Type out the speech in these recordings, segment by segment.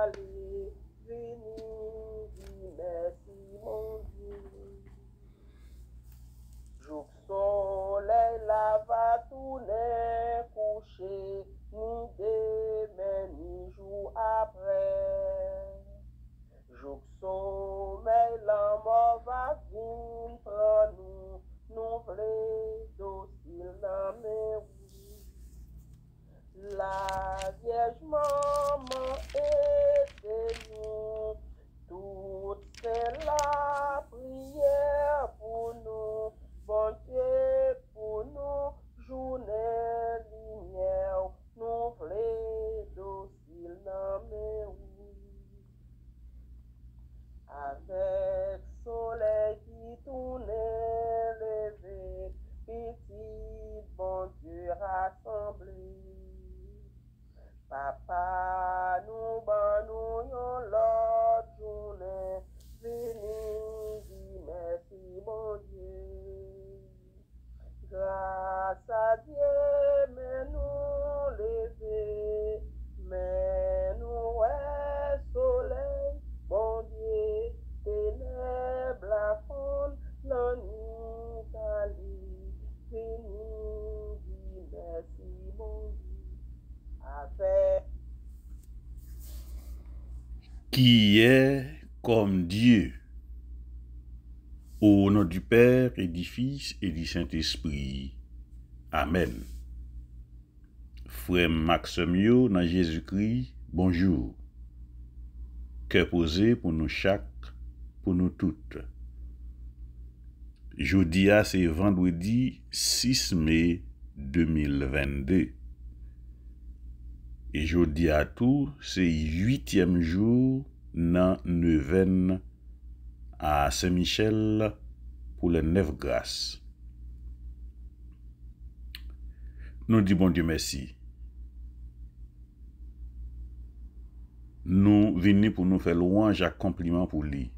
aller, vini, dis merci mon Dieu. Jour soleil là va tourner coucher, ni demain ni jour après. Jour sommeil la mort va venir prendre nous v'lez docile dans mes roues. La Vierge Maman était nous, toute c'est la prière pour nous, bon Dieu pour nous, journée lumière, nous v'lez docile dans mes roues. Avec soleil qui tournait levé, petit bon Dieu rassemblé. Papa, nous ban nous l'autre journée, vini, dis merci mon Dieu. Grâce à Dieu, mais nous lever, mais nous est soleil, bon Dieu, ténèbres la fond, la nuit allée, vini, dis merci mon Dieu. Avec Qui est comme Dieu, au nom du Père et du Fils et du Saint-Esprit. Amen. Frère Maximio dans Jésus-Christ, bonjour. Cœur posé pour nous chaque, pour nous toutes. Jeudi, c'est vendredi 6 mai 2022. Et jeudi à tout, c'est 8e jour dans neuvaine à Saint-Michel pour les 9 grâces. Nous disons bon Dieu merci. Nous venons pour nous faire louange et compliment pour lui.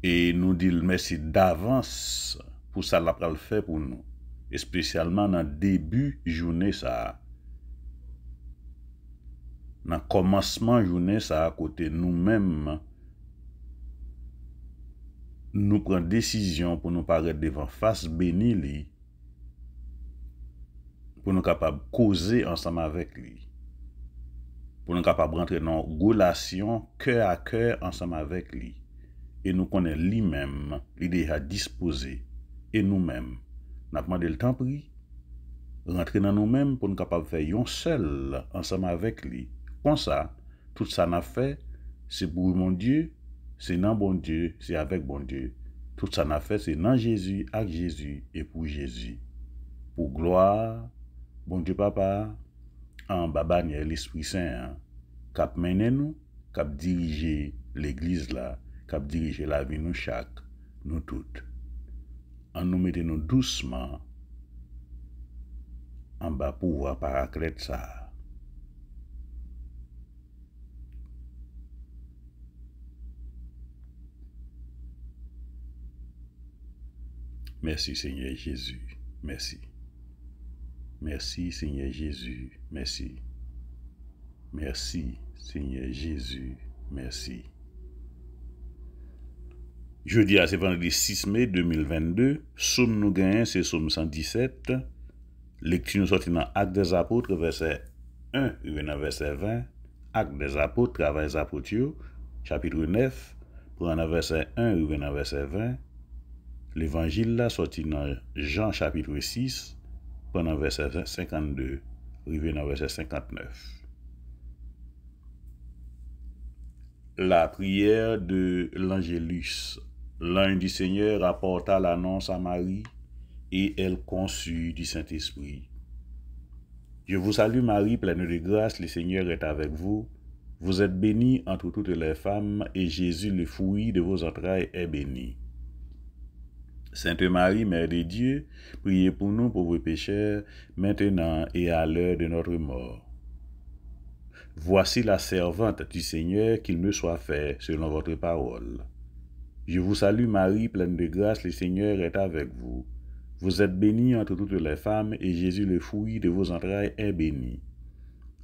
Et nous disons merci d'avance pour ça qu'il a fait pour nous. Et spécialement dans le début de journée ça. Dans le commencement de journée ça, à côté nous-mêmes, nous prenons décision pour nous paraître devant face bénie, pour nous capables de causer ensemble avec lui. Pour nous capables de rentrer dans une relation cœur à cœur ensemble avec lui. Et nous connaissons lui-même, il est déjà disposé. Et nous-mêmes, nous avons demandé le temps pris, rentrer dans nous-mêmes pour nous capables de faire un seul ensemble avec lui. Comme ça, tout ça n'a fait, c'est pour mon Dieu, c'est dans bon Dieu, c'est avec bon Dieu. Tout ça n'a fait, c'est dans Jésus, avec Jésus et pour Jésus. Pour gloire, bon Dieu Papa, en baba ni l'Esprit Saint, cap mener nous, cap diriger l'église là, cap diriger la vie nous chaque, nous toutes. En nous mettons nous doucement en bas pouvoir paraclète ça. Merci Seigneur Jésus, merci. Merci Seigneur Jésus, merci. Merci Seigneur Jésus, merci. Jeudi, c'est vendredi 6 mai 2022. Somme nous gagnons, c'est Somme 117. Lecture nous sortit dans Actes des Apôtres, verset 1, verset 20. Actes des Apôtres, travail des Apôtres, chapitre 9, pour un verset 1, verset 20. L'évangile là sorti dans Jean chapitre 6, pendant verset 52, arrivé dans verset 59. La prière de l'Angélus. L'ange du Seigneur apporta l'annonce à Marie et elle conçut du Saint-Esprit. Je vous salue Marie, pleine de grâce, le Seigneur est avec vous. Vous êtes bénie entre toutes les femmes et Jésus, le fruit de vos entrailles, est béni. Sainte Marie, Mère de Dieu, priez pour nous pauvres pécheurs, maintenant et à l'heure de notre mort. Voici la servante du Seigneur, qu'il me soit fait selon votre parole. Je vous salue Marie, pleine de grâce, le Seigneur est avec vous. Vous êtes bénie entre toutes les femmes, et Jésus, le fruit de vos entrailles, est béni.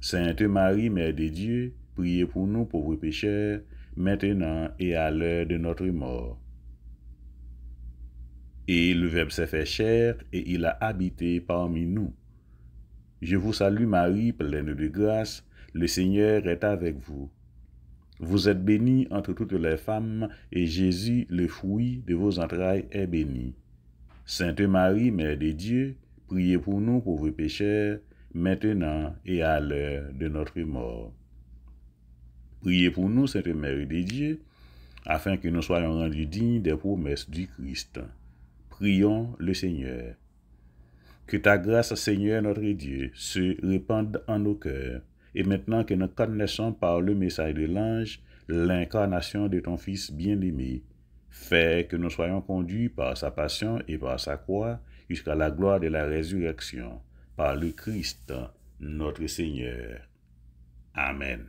Sainte Marie, Mère de Dieu, priez pour nous pauvres pécheurs, maintenant et à l'heure de notre mort. Et le Verbe s'est fait chair, et il a habité parmi nous. Je vous salue Marie, pleine de grâce, le Seigneur est avec vous. Vous êtes bénie entre toutes les femmes, et Jésus, le fruit de vos entrailles, est béni. Sainte Marie, Mère de Dieu, priez pour nous pauvres pécheurs, maintenant et à l'heure de notre mort. Priez pour nous, Sainte Mère de Dieu, afin que nous soyons rendus dignes des promesses du Christ. Prions le Seigneur. Que ta grâce, Seigneur notre Dieu, se répande en nos cœurs, et maintenant que nous connaissons par le message de l'ange l'incarnation de ton Fils bien-aimé, fais que nous soyons conduits par sa passion et par sa croix jusqu'à la gloire de la résurrection, par le Christ, notre Seigneur. Amen.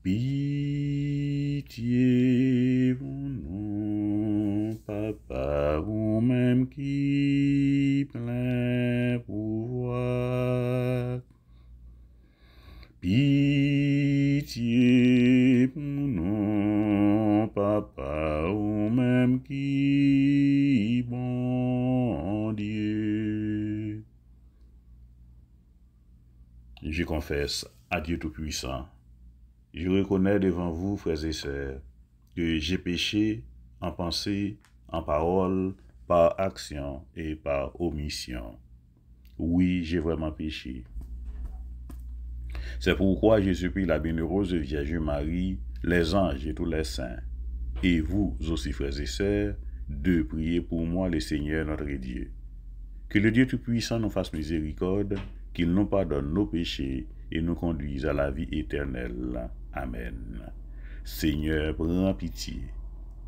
Pitié pour nous, Papa, vous-même qui plein pouvoir. Pitié pour nous, Papa, vous-même qui bon Dieu. Je confesse à Dieu Tout-Puissant. Je reconnais devant vous, frères et sœurs, que j'ai péché en pensée, en parole, par action et par omission. Oui, j'ai vraiment péché. C'est pourquoi je supplie la bienheureuse Vierge Marie, les anges et tous les saints, et vous aussi, frères et sœurs, de prier pour moi le Seigneur notre Dieu. Que le Dieu Tout-Puissant nous fasse miséricorde, qu'il nous pardonne nos péchés et nous conduise à la vie éternelle. Amen. Seigneur, prends pitié.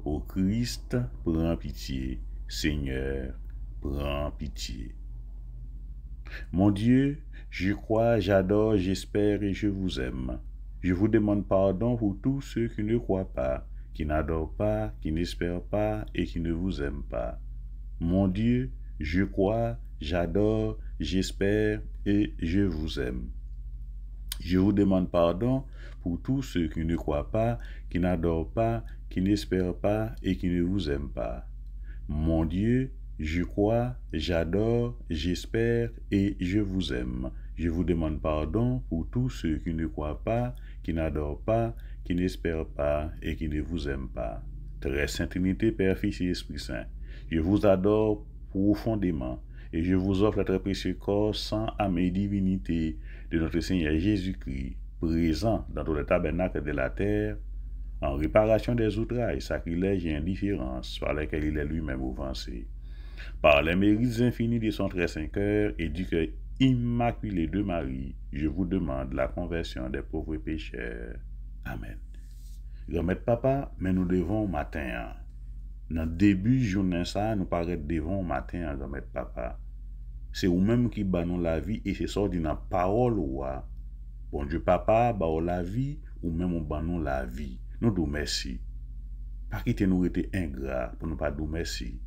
Ô Christ, prends pitié. Seigneur, prends pitié. Mon Dieu, je crois, j'adore, j'espère et je vous aime. Je vous demande pardon pour tous ceux qui ne croient pas, qui n'adorent pas, qui n'espèrent pas et qui ne vous aiment pas. Mon Dieu, je crois, j'adore, j'espère et je vous aime. Je vous demande pardon pour tous ceux qui ne croient pas, qui n'adorent pas, qui n'espèrent pas et qui ne vous aiment pas. Mon Dieu, je crois, j'adore, j'espère et je vous aime. Je vous demande pardon pour tous ceux qui ne croient pas, qui n'adorent pas, qui n'espèrent pas et qui ne vous aiment pas. Très Sainte Trinité, Père, Fils et Esprit Saint, je vous adore profondément et je vous offre le très précieux corps, sang, âme et divinité de notre Seigneur Jésus-Christ, présent dans tous les tabernacles de la terre, en réparation des outrailles, sacrilèges et indifférences par lesquels il est lui-même offensé. Par les mérites infinis de son très saint cœur et du cœur immaculé de Marie, je vous demande la conversion des pauvres pécheurs. Amen. Grand-mère papa, mais nous devons matin. Dans le début journée ça, nous paraît devant matin, grand-mère papa. C'est vous-même qui banon la vie et c'est ça d'une parole ou bon Dieu papa, ba la vie ou même on banon la vie. Nous nous merci. Pas quitter nous été ingrat pour nous pas nous merci.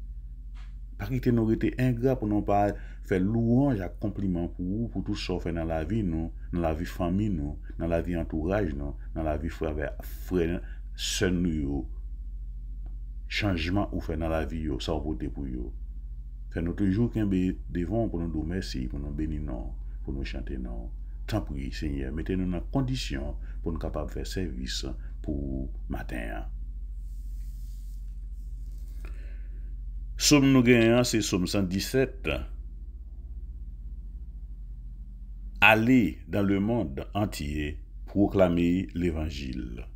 Pas quitter nous été ingrat pour nous pas faire louange et compliment pour vous, pour tout ça fait dans la vie nous, dans la vie famille nous, dans la vie entourage nous, dans la vie frère sœur nous. Changement ou fait dans la vie yo, ça voter pour yo. Fait nous toujours qu'un devant pour nous dire merci, pour nous bénir non, pour nous chanter non. Tant pis Seigneur, mettez-nous dans condition pour nous capables de faire service pour matin. Somme nous gagnons, c'est Somme 117. Allez dans le monde entier proclamer l'évangile.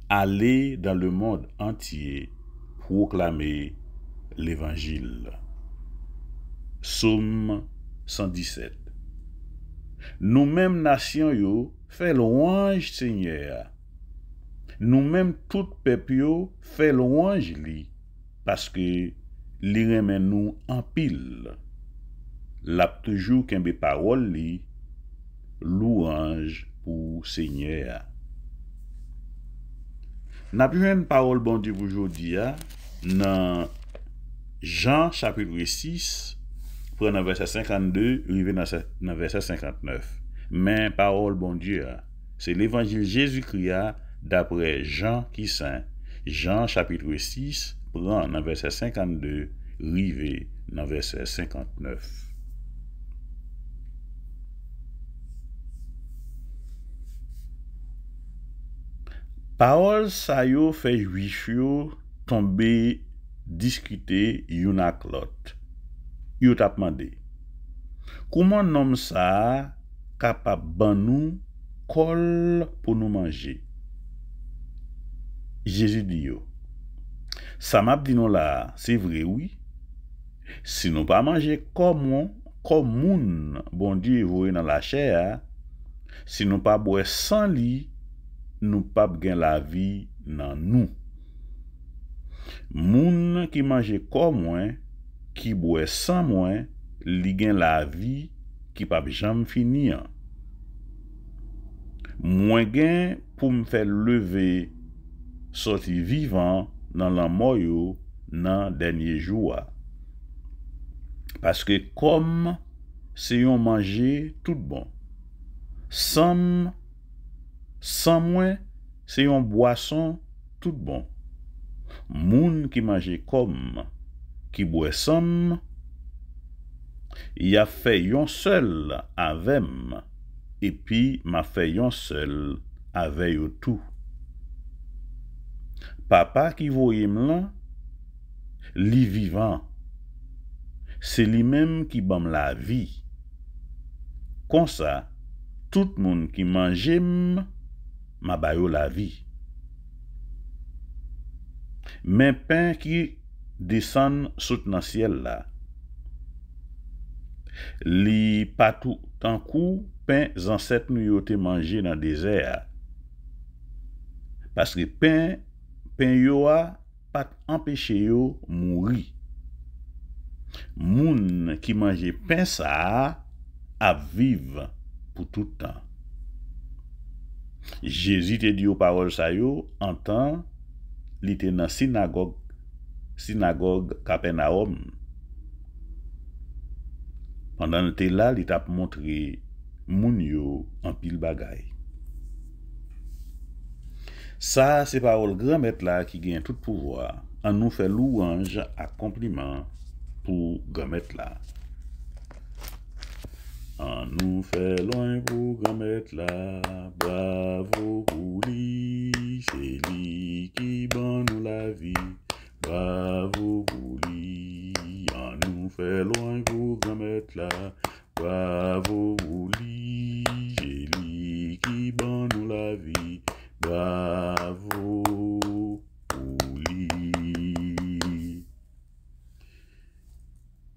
Allez dans le monde entier proclamer l'évangile. Psaume 117. Nous-mêmes nations yo fait louange Seigneur. Nous-mêmes tout peuple yo fait louange li parce que li remet nous en pile. L'a toujours kembe parole li louange pour Seigneur. N'a plus une parole bon Dieu pour aujourd'hui dans Jean chapitre 6 prend dans verset 52, arrivé dans verset 59. Mais parole bon Dieu, c'est l'évangile Jésus-Christ d'après Jean qui saint. Jean chapitre 6, prend dans verset 52, arrivé dans verset 59. Parole sa yo fait juif yo tomber discuter yon ak lot. Yo t'a demandé comment nom ça capable ban nous kol pour nous manger. Jésus dit yo, ça m'a dit nous là, c'est vrai oui. Si nous pas manger comme moun bon Dieu voye dans la chair, si nous pas boire sans li, nous pas gen la vie dans nous. Moun qui mange comme moi, qui boit sans moi, li gen la vie qui pas jamais finir. Moi gen pour me faire lever sorti vivant dans la mort yo dans dernier jour. Parce que comme c'est yon manger tout bon. Sans moi, c'est yon boisson tout bon. Moun qui mange comme, qui boit sans, y a fait yon seul avem, et puis m'a fait yon seul avec yo tout. Papa qui voye m'lan, li vivant, c'est lui-même qui bam la vie. Comme ça, tout moun qui mange m'a bayo la vie. Mais pain qui descend sous dans ciel là, li pas tout tant coup pain ancêtre nous yo te mangé dans désert. Parce que pain yo a pas empêché yo mourir. Moun qui mange pain ça a vivre pour tout temps. Jésus te dit aux paroles ça yo en temps li te dans synagogue Capernaum. Pendant le temps là, il t'a montré moun yo en pile bagay. Ça c'est parole grand maître là qui gagne tout pouvoir. On nous fait louange à compliment pour grand maître là. On nous fait loin pour grand maître là, bravo pour lui, c'est lui qui ban nous la vie, bravo pour lui. On nous fait loin pour grand maître là, bravo pour lui, c'est lui qui ban nous la vie, bravo pour lui.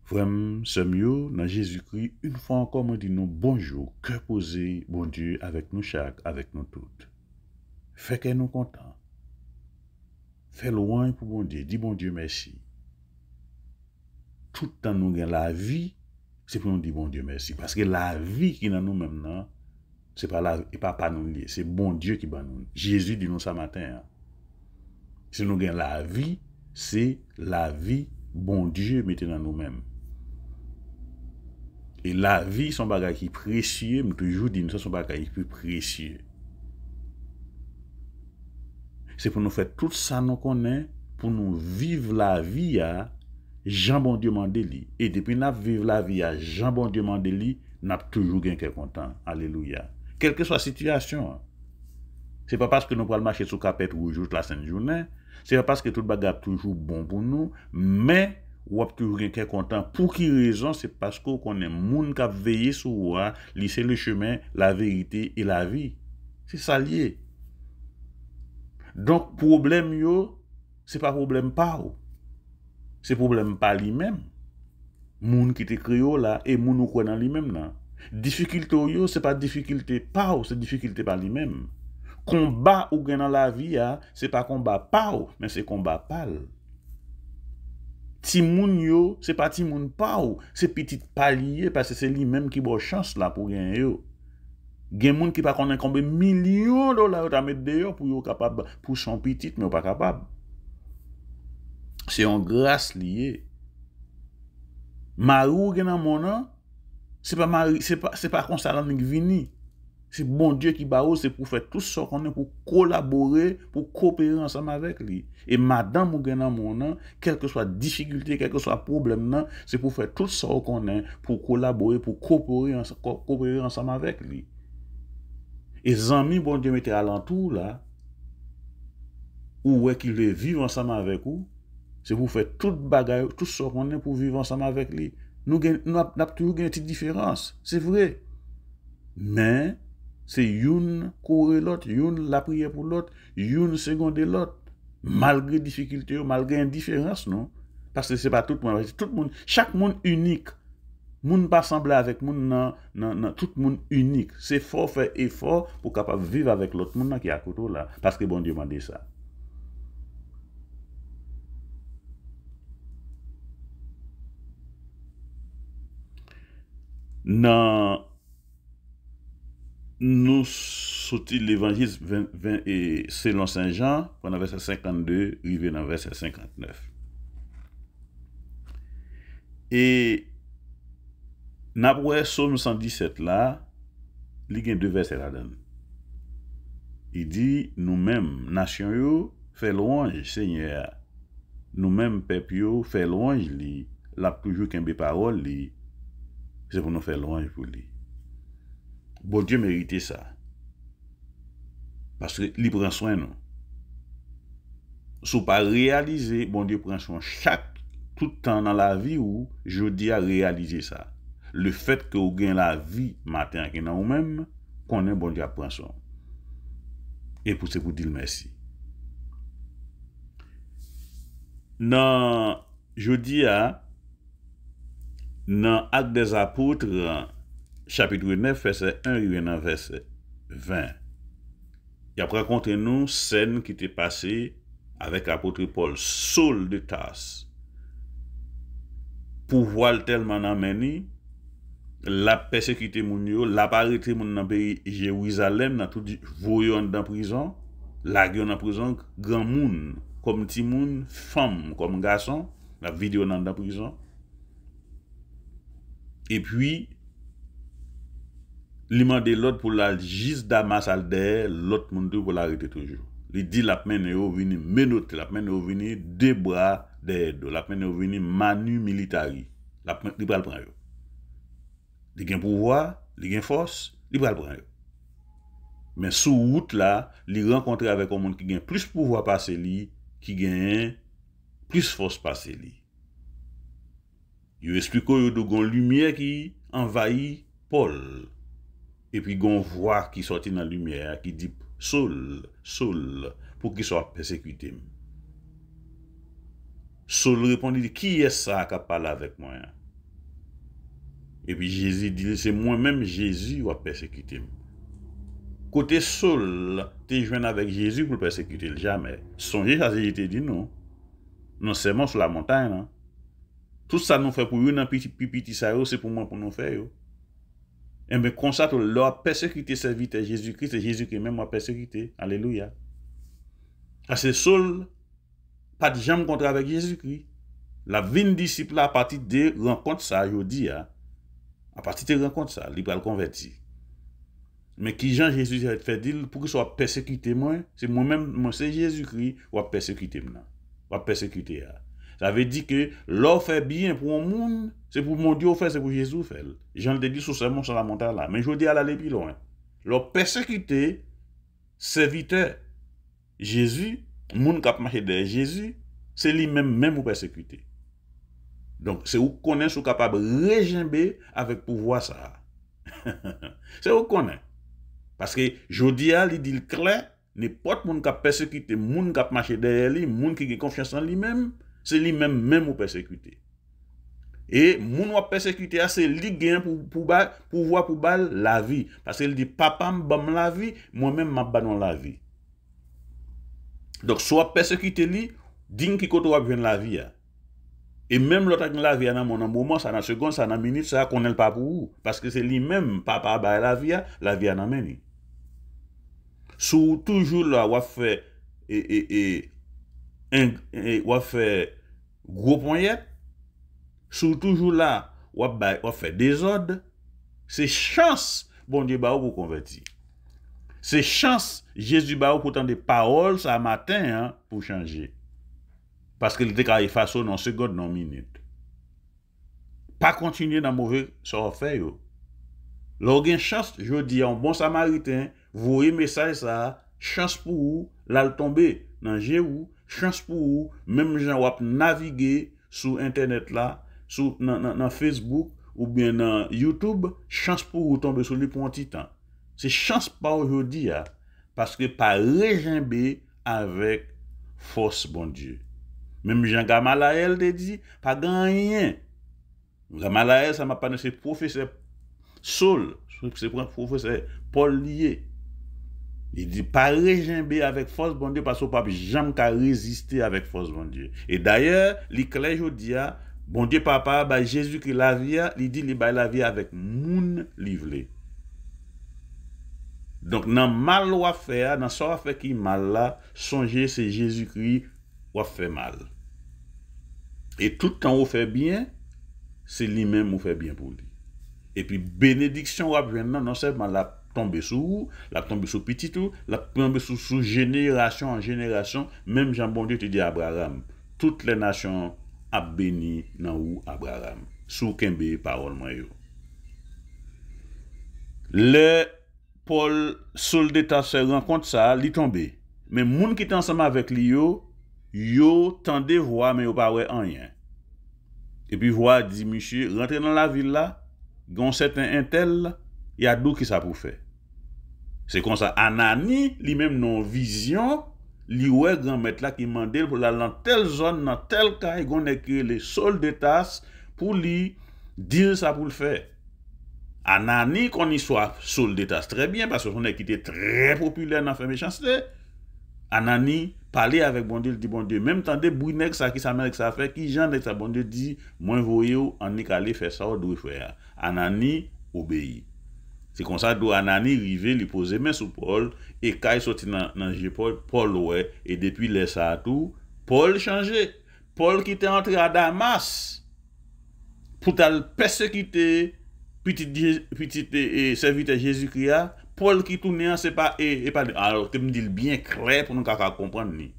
Frère, c'est mieux dans Jésus-Christ, une fois encore, on dit nous bonjour, cœur posé, bon Dieu, avec nous chaque, avec nous toutes. Fait que nous contents. Fait loin pour bon Dieu, dis bon Dieu merci. Tout le temps nous gagnons la vie, c'est pour nous dire bon Dieu merci. Parce que la vie qui est dans nous maintenant, c'est pas nous lié, c'est bon Dieu qui bat nous. Jésus dit nous ce matin. Si nous gagnons la vie, c'est la vie bon Dieu mettez dans nous-mêmes. Et la vie, son bagage qui est précieux, mais toujours dit, son bagage qui est plus précieux. C'est pour nous faire tout ça, nous connaissons, pour nous vivre la vie à Jean bon Dieu Mandeli. Et depuis nous vivre la vie à Jean bon Dieu Mandeli, nous avons toujours gagné content. Alléluia. Quelle que soit la situation. C'est pas parce que nous pouvons marcher sous capet rouge toute la sainte journée. C'est pas parce que tout bagage toujours bon pour nous, mais ou ap toujours quelqu'un content. Pour qui raison? C'est parce qu'on est moun qui a veillé sur moi, c'est le chemin, la vérité et la vie. C'est ça lié. Donc problème yo, c'est pas problème pas ou. C'est problème pas lui-même. Moun qui te créé là et moun ou quoi dans lui-même là. Difficulté yo, c'est pas difficulté pas ou, c'est difficulté pas lui-même. Combat ou gain dans la vie, c'est pas combat pas ou, mais c'est combat pal. Timoun yo, c'est pas timoun pa ou, c'est petit palier parce que c'est lui-même qui bo chance là pour gagner yo. Gen moun qui pas connaît combien millions de dollars ta mettre dehors pour yo capable pour son petit mais pas capable. C'est en grâce liée. Marou gen nan mon nan, c'est pas comme ça qui vini. C'est bon Dieu qui ba ou, c'est pour faire tout ça qu'on est pour collaborer, pour coopérer ensemble avec lui. Et madame ou gen nan mon nan, quelle que soit difficulté, quel que soit problème nan, c'est pour faire tout ça qu'on est pour collaborer, pour coopérer ensemble avec lui. Et amis bon Dieu mette alentour là, ou ouais qu'il veut vivre ensemble avec vous, c'est pour faire toute bagaille, tout ça qu'on est pour vivre ensemble avec lui. Nous avons toujours une petite différence, c'est vrai. Mais c'est une courir l'autre, une la prière pour l'autre, une seconde l'autre, malgré difficulté, malgré indifférence, non? Parce que c'est pas tout le monde, chaque monde unique. Moun pas semblé avec moun nan tout monde unique. C'est fort faire effort pour capable vivre avec l'autre monde qui est à côté là, parce que bon Dieu m'a dit ça. Dans nous sorti l'évangile 20 et selon Saint Jean, pendant verset 52, arrivé dans verset 59. Et n'après Psaume 117 là, il y a deux versets là-dedans. Il dit, nous-mêmes, nation yo, fait louange, Seigneur. Nous-mêmes, peuple yo, fait louange, li. La toujours qu'un bé parole, li. C'est pour nous faire louange pour lui. Bon Dieu méritait ça. Parce que il prend soin nous. Si vous pas réaliser, bon Dieu prend soin tout temps dans la vie où je dis à réaliser ça. Le fait que vous gagnez la vie matin qui dans vous-même, qu'on est bon Dieu prend soin. Et pour c'est pour dire merci. Dans je dis à dans Actes des Apôtres chapitre 9 verset 1 et verset 20. Il a raconté nous scène qui était passée avec l'apôtre Paul, Saul de Tarse. Pouvoir tellement amené, la persécuté moun yo, la arrêté moun dans pays Jérusalem, dans tout voyon dans prison, la gueule dans prison, grand moun, comme petit moun, femme comme garçon, la vidéo dans prison. Et puis il m'a demandé l'autre pour la juste Damas al derrière, l'autre monde pour l'arrêter toujours. Il dit la peine est venu menotter, la peine est venu deux bras derrière, la peine est venu manu militari. La peine il va le prendre. Il a un pouvoir, il a une force, il va le prendre. Mais sous route là, il rencontre avec un monde qui a plus pouvoir passer lui, qui gagne plus force passer lui. Il explique qu'il y a une lumière qui envahit Paul. Et puis, il y a une voix qui sortit dans la lumière qui dit Saul, Saul, pour qu'il soit persécuté. Saul répondit, qui est ça qui a parlé avec moi? Et puis Jésus dit, c'est moi-même Jésus qui a persécuté. Côté Saul, tu es joint avec Jésus pour persécuter, jamais. Songez à ce que j'ai dit, non? Non seulement sur la montagne, non? Tout ça nous fait pour eux, dans petit ça, c'est pour moi, pour nous faire. Et bien, comme ça, leur persécuté serviteur Jésus-Christ, et Jésus qui même a persécuté. Alléluia. Parce que Saul, pas de jamais contre avec Jésus-Christ. La vie disciple à partir de rencontre ça, je dis, à partir de rencontre ça, il va le convertir. Mais qui Jean Jésus a fait dire pour qu'il soit persécuté, moi, c'est moi-même, moi, c'est Jésus-Christ, qui va persécuter maintenant. Va persécuter. Ça veut dire que l'on fait bien pour un monde, c'est pour mon Dieu fait, c'est pour Jésus fait. Jean le dit sur seulement sur la montagne là. Mais je dis à l'aller plus loin. L'on persécuter serviteur Jésus, monde qui a marché derrière Jésus, c'est lui-même ou persécuté. Donc c'est où qu'on est capable de régimber avec pouvoir ça. C'est où qu'on est. Parce que je dis à lui dit clair, n'importe monde qui a persécuté, monde qui a marché derrière lui, monde qui a confiance en lui-même, c'est lui-même ou persécuté. Et moun wap persécuté, c'est lui gain pour pouvoir pour la vie. Parce qu'il dit, papa m'bam la vie, moi-même m'abandonne la vie. Donc, soit persécuté lui, digne qui koto wap la vie. Et même l'autre qui la vie dans mon moment, ça dans seconde, ça dans minute, ça connaît pas pour vous. Parce que c'est lui-même, papa ba la vie dans meni. Sous toujours là, wap fait wap fait gros poignette, sous toujours là, ou fait des ordres, c'est chance, bon Dieu, bah, pour convertir. C'est chance, Jésus, bah, pour entendre des paroles, ça matin, hein, pour changer. Parce qu'il était qu'à façon en seconde, non minute. Pas continuer dans mauvais sort fait, yo. Lorsqu'il chance, je dis, un bon samaritain, vous voyez message ça, chance pour vous, là le tomber dans Jéhu, chance pour vous, même gens wap naviguer sur internet là, sur dans Facebook ou bien dans YouTube, chance pour vous tomber sur lui pour un petit temps. C'est chance pas aujourd'hui, parce que pas régimber avec force bon Dieu. Même Jean Gamalael te dit, pas gagné. Gamalael, ça m'a pas c'est professeur Saul, c'est professeur Paul lié. Il dit, pas régimber avec force bon Dieu, parce que pas jamais qu'à résister avec force bon Dieu. Et d'ailleurs, l'éclair aujourd'hui, bon Dieu papa, bah Jésus qui la vie, il dit, il la vie avec moun livré. Donc, dans mal ou à faire, dans ce fait qui mal là, songez, c'est Jésus-Christ ou fait mal. Et tout le temps où fait bien, c'est lui-même où fait bien pour lui. Et puis, bénédiction ou maintenant, non seulement la tombe sur vous, la tombe sur petit tout, la tombe sur génération en génération, même Jean bon Dieu te dit à Abraham, toutes les nations a béni dans où Abraham, sous Kembe parole moi yo. Le Paul soldat se rencontre ça, li tombé. Mais moun qui est ensemble avec lui yo tendez voir mais yo pas ouais rien. Et puis voir dit monsieur rentrer dans la ville là, gon certain intel, il y a d'où qui ça pour faire. C'est comme ça Anani lui-même non vision, li ouais grand maître là qui mandé pour la dans telle zone dans tel cas il gon écrit les soldats pour lui dire ça pour le faire. Anani qu'on y soit soldat très bien parce qu'on est qui était très populaire dans la méchanceté. Anani parler avec bon Dieu, il dit bon Dieu, même temps de bouinec ça qui ça met ça fait qui Jean ça bon Dieu dit moi voyez en est aller faire ça ou doit faire. Anani obéit. C'est comme ça do Anani rivé lui poser main sur Paul et quand il sorti dans Paul ouais et depuis les ça tout Paul changé. Paul qui était entré à Damas pour persécuter petit serviteur Jésus-Christ, Paul qui tourne c'est pas et pas alors tu me dis bien clair pour nous comprendre ni.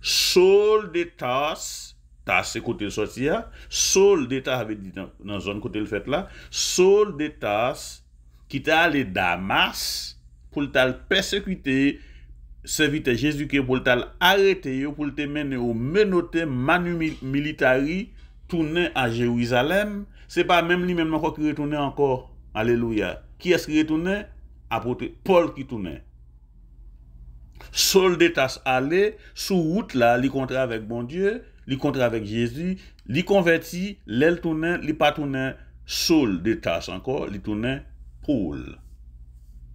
Saul de Tarse, Tarse c'est côté sorti Saul de Tarse avait dit dans zone côté le fait là, Saul de Tarse qui t'a allé Damas pour t'a persécuter serviteur Jésus-Christ pour t'a arrêter pour te mener au menotté manu militari tourner à Jérusalem. C'est pas même lui-même encore qui retournait encore. Alléluia. Qui est-ce qui retournait? Apôtre Paul qui tournait. Saul de Tarse allait sous route là, il contrat avec bon Dieu, il contrat avec Jésus, il converti, l'elle tournait, il pas tournait Saul de Tarse encore, il tournait Paul.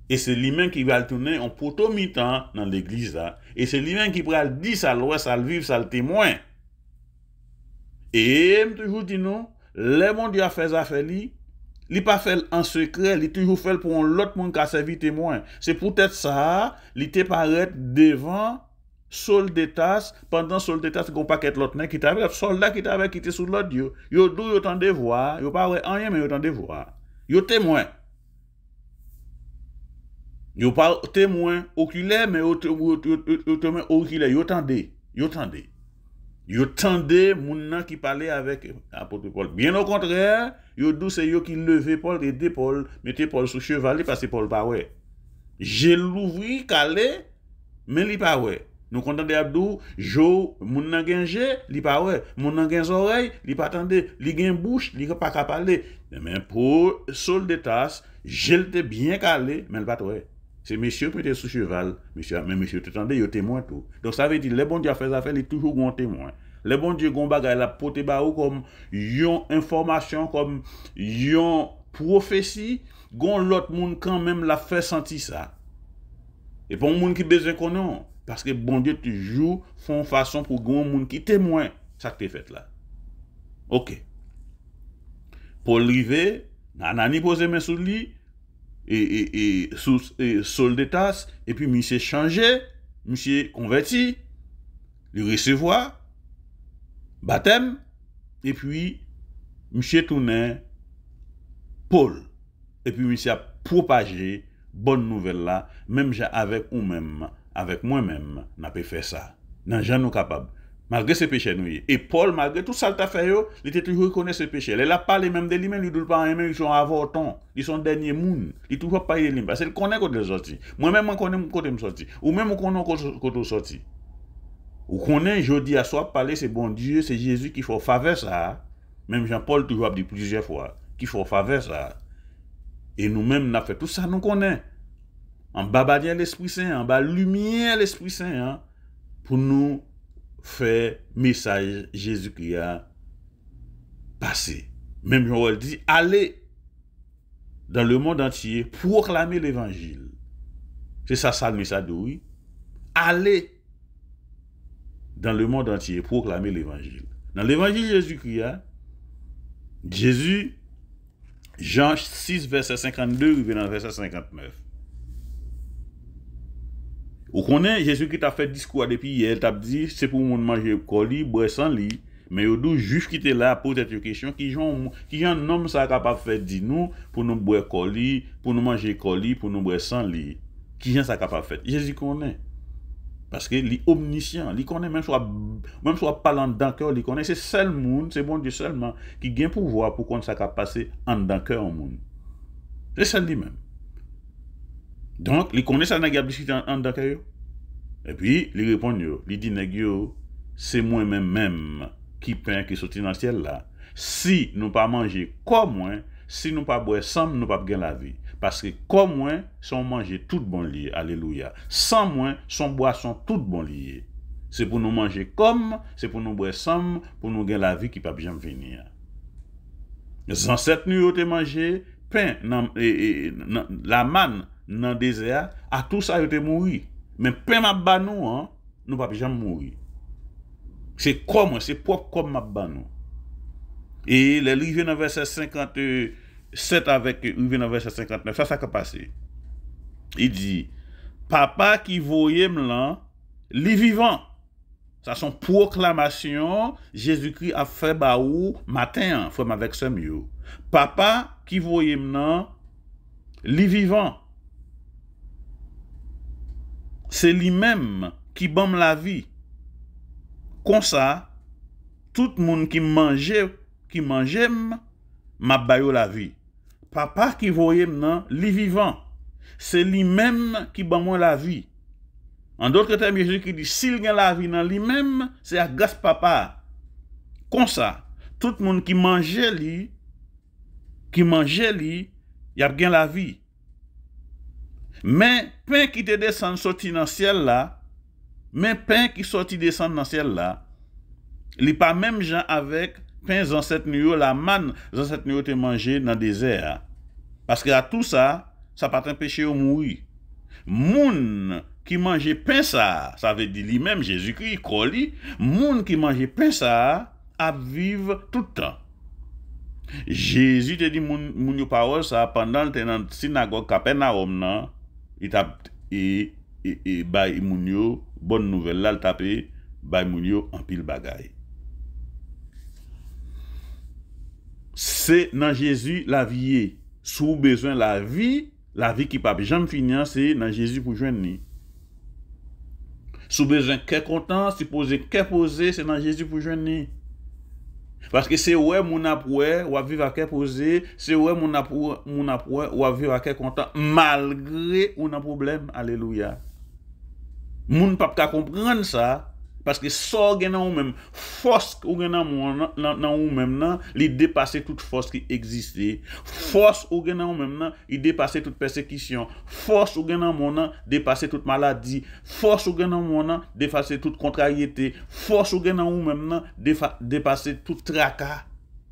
Et c'est lui-même qui va le tourner en poteau mi-temps dans l'église là. Et c'est lui-même qui va le dire ça, le ça le vivre, ça le témoin. Et toujours dit non, le bon Dieu a fait affaire li, il pas fait en secret, il toujours fait pour l'autre monde qui a servi témoin. C'est peut-être ça, il te paraît devant Saul de Tarse, pendant Saul de Tarse gon paquet l'autre qui t'avait soldat qui t'avait quitté sous l'autre Dieu. Yo dou yo tande voir, yo pas rien mais yo tande voir. Yo témoin. Yo pas témoin oculaire mais yo témoin oculaire, yo tande. Yo tendez moun qui parlait avec apôtre Paul. Bien au contraire, yo dou c'est yo qui levé Paul et Paul, mettez Paul sous cheval parce que Paul pas ouais. J'ai l'ouvri calé mais li pas ouais. Nous contendez Abdou, jo moun nan genje, li pas ouais. Moun nan gen oreille, li pas tendé, li gen bouche, li pas ka parler. Mais pour Saul de Tarse, j'étais bien calé mais il pas ouais. C'est monsieur qui était sous cheval, mais monsieur t'entendez, il témoin tout. Donc ça veut dire les bon Dieu a fait affaire, il est toujours un témoin. Les bon Dieu gon bagay la pote ba ou comme yon information comme yon prophétie, gon l'autre monde quand même la fait sentir ça. Et pour monde qui besoin connaît parce que bon Dieu toujours font façon pour gon monde qui témoin ça que tu fait là. OK. Paul rivé, Anani pose main sur lui et sous Saul de Tarse et puis monsieur changé, monsieur converti, il recevoir baptême et puis monsieur tourné Paul. Et puis monsieur a propagé bonne nouvelle là, même avec ou même, avec moi-même, n'a pas fait ça. Nan jan nous capable. Malgré ses péchés nous. Et Paul, malgré tout ça qu'il a fait, il était toujours reconnu ses péchés. Il a parlé même de lui-même, il ne dit pas aimer, ils sont avortons. Ils sont derniers moun. Il ne toujours pas y aller. Parce qu'il connaît quand il est sorti. Moi-même, je connais quand il est sorti. Ou même, je connais quand il est sorti. Ou connaît, je dis à soi, parler, c'est bon Dieu, c'est Jésus qui fait faveur ça. Même Jean-Paul toujours a dit plusieurs fois, qui fait faveur ça. Et nous-mêmes, on a fait tout ça, nous connaissons. En bas, l'Esprit Saint, en bas, lumière, l'Esprit Saint, hein, pour nous faire message Jésus-Christ a passé. Même Joël dit, allez dans le monde entier, proclamer l'évangile. C'est ça le message de oui. Allez dans le monde entier, proclamer l'évangile. Dans l'évangile Jésus-Christ, Jésus, Jean 6, verset 52, il dans verset 59. Vous connaissez, Jésus-Christ a fait discours depuis hier, il a dit, c'est pour moun manger colis, boire sans lit. Mais il y a juif qui était là pour cette question, qui un homme ça capable de faire dire nous, pour nous boire colis, pour nous manger colis, pour nous boire sans lit. Qui ça capable de faire? Jésus connaît. Parce que il est omniscient, il connaît même soit parlant dans cœur, il connaît, c'est seul monde, c'est bon Dieu seulement, qui gagne pouvoir pour qu'on ça capable passer en dans cœur au monde. C'est ça lui-même. Donc, il connaît ça dans la discuter en dans cœur. Et puis, il répond, il dit, c'est moi-même qui peint qui sorti dans le ciel là. Si nous pas manger comme moi, si nous pas boire sans nous pas gagner la vie. Parce que comme moi, son manger tout bon lié. Alléluia. Sans moi, son boisson tout bon lié. C'est pour nous manger comme, c'est pour nous boire sans, pour nous gagner la vie qui pas bien venir. Les ancêtres nous ont mangé pain, la manne dans le désert, à tout ça ils ont mouru. Mais pain m'a ba nous, hein, nous pas jamais mourir. C'est comme, c'est propre comme m'a ba nous. Et les livres dans verset 57 avec livre dans verset 59, ça qui a passé. Il dit, papa qui voyait là, les vivants. Ça son proclamation, Jésus-Christ a fait baou matin, forme avec ce mieux. Papa qui voyait là, les vivants. C'est lui-même qui donne la vie. Comme ça, tout le monde qui mangeait, m'a baillé la vie. Papa qui voyait maintenant, lui vivant. C'est lui-même qui donne la vie. En d'autres termes, Jésus qui dit, s'il gagne la vie dans lui-même, c'est à grâce papa. Comme ça, tout le monde qui mangeait lui, il a gagné la vie. Mais pain qui te descend sorti dans le ciel là, mais pain qui sorti descend dans le ciel là, il n'est pas même gens avec pain ancêtre nous la manne ancêtre nous te manger dans le désert. Parce que à tout ça, ça pas t'empêcher de mourir. Moun qui mange pain ça veut dire lui-même Jésus-Christ coli, moun qui mange pain ça à vivre tout le temps. Jésus te dit moun yo parole ça pendant le dans synagogue Capernaum nan, il t'a et bay moun yo bonne nouvelle là, il tapé bay moun yo en pile bagay. C'est dans Jésus la vie. Sous besoin la vie qui pas jamais finir, c'est dans Jésus pour joindre ni. Sous besoin qu'est content, supposé qu'est posé, c'est dans Jésus pour joindre ni. Parce que c'est ouais mon apoué ou vivre à qu'est posé, c'est ouais mon apoué ou vivre à qu'est content malgré ou un problème. Alléluia. Moun pas ka comprendre ça. Parce que ça gen nan ou même force ou gen nan ou même nan, li dépasser toute force qui existait. Force ou gen nan ou même nan, il dépasser toute persécution. Force ou gen nan mon nan, dépasser toute maladie. Force ou gen nan mon nan, dépasser toute contrariété. Force ou gen nan ou même nan, dépasser tout tracas.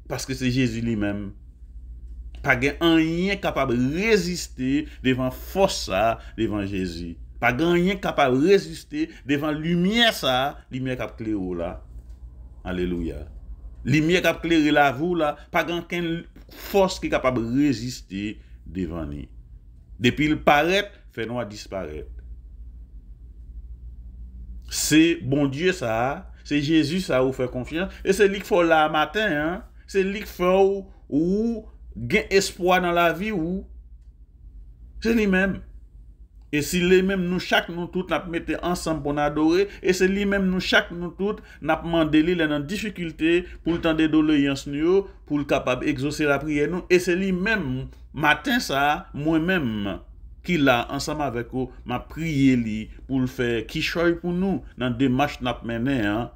Parce que c'est Jésus lui-même. Pas gen rien capable de résister devant force ça, devant Jésus. Pas rien capable de résister devant lumière ça, lumière qui a clairé là. Alléluia. Lumière qui a clairé la vous là, pas aucune force qui est capable de résister devant lui. Depuis il paraît, fait noir disparaître. C'est bon Dieu ça, c'est Jésus ça vous fait confiance et c'est lui qu'il faut là matin hein. c'est lui qui fait ou gain espoir dans la vie ou c'est lui-même. Et si lui-même nous chaque nous toutes n'a mettre ensemble pour adorer et c'est lui-même nous chaque nous toutes n'a demandé lui dans difficulté pour le temps de doléance nous pour le capable exaucer la prière nous et c'est lui-même matin ça moi-même qui là ensemble avec vous m'a prié lui pour le faire qui choisit pour nous dans démarche n'a mené hein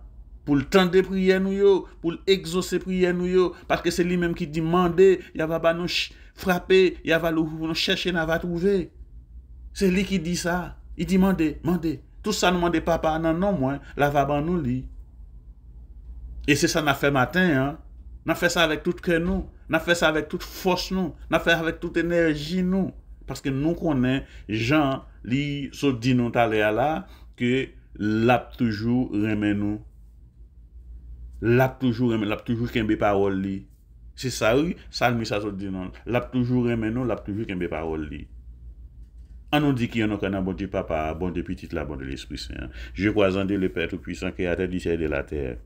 pour le temps de prière nous yo pour exaucer prière nous yo parce que c'est lui-même qui demande il va pas nous frapper il va nous chercher n'a va trouver. C'est lui qui dit ça. Il dit, mandez. Tout ça, nous demande papa, non, moi, la va ban nous, li. Et c'est ça qu'on a fait matin, hein. On a fait ça avec tout cœur, nous. On a fait ça avec toute force, nous. On a fait ça avec toute énergie, nous. Parce que nous connaissons, Jean, li, so dit nous là, que l'a toujours remet nous. L'a toujours qu'un parole, li. C'est ça, oui, ça, le message, dit non. L'a toujours remet nous, l'a toujours qu'un parole, li. On nous dit qu'il y a un bon Dieu papa, bon Dieu petit là, bon de l'Esprit Saint. Je crois en Dieu le Père Tout-Puissant qui a du ciel et de la terre.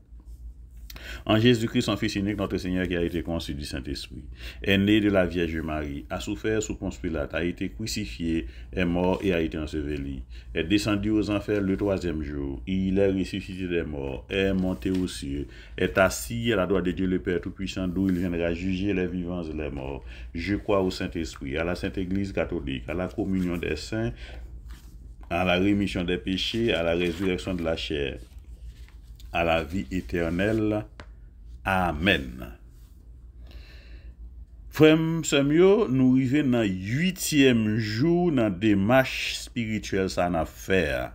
En Jésus-Christ, son Fils unique, notre Seigneur qui a été conçu du Saint-Esprit, est né de la Vierge Marie, a souffert sous Ponce Pilate, a été crucifié, est mort et a été enseveli, est descendu aux enfers le 3e jour, il est ressuscité des morts, est monté aux cieux, est assis à la droite de Dieu le Père Tout-Puissant, d'où il viendra juger les vivants et les morts. Je crois au Saint-Esprit, à la Sainte Église catholique, à la communion des saints, à la rémission des péchés, à la résurrection de la chair, à la vie éternelle. Amen. Frère Samuel, nous arrivons dans le 8e jour dans la démarche spirituelle ça n'a fait.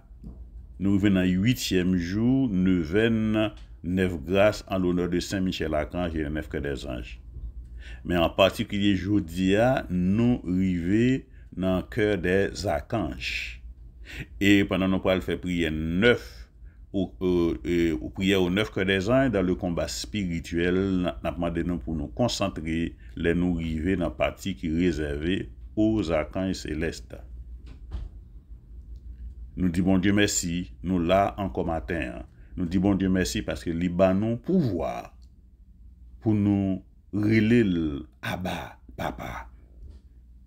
Nous arrivons dans le 8e jour, 9 grâces en l'honneur de Saint Michel Archange et le 9 cœurs des anges. Mais en particulier, aujourd'hui, nous arrivons dans le cœur des archanges. Et pendant nous allons faire prier 9 ou prière aux 9 cœurs des anges dans le combat spirituel, nous demandé pour nous concentrer, les nous arriver dans la partie qui est réservée aux archanges célestes. Nous disons bon Dieu merci, nous là encore matin. Nous disons bon Dieu merci parce que l'Iban nous pouvoir pour nous relayer Abba, papa.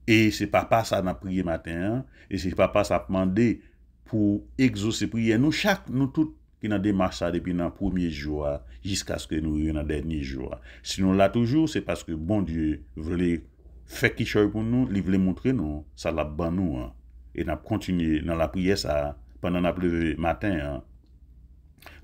Et c'est papa ça n'a prié matin, et c'est papa ça a demandé pour exaucer prière nous chaque nous toutes qui dans démarche ça depuis dans premier jour jusqu'à ce que nous arrivions dans dernier jour. Sinon là toujours c'est parce que bon Dieu voulait faire quelque chose pour nous, il voulait montrer nous ça l'a ban nous et n'a continué dans la prière ça pendant la levé matin.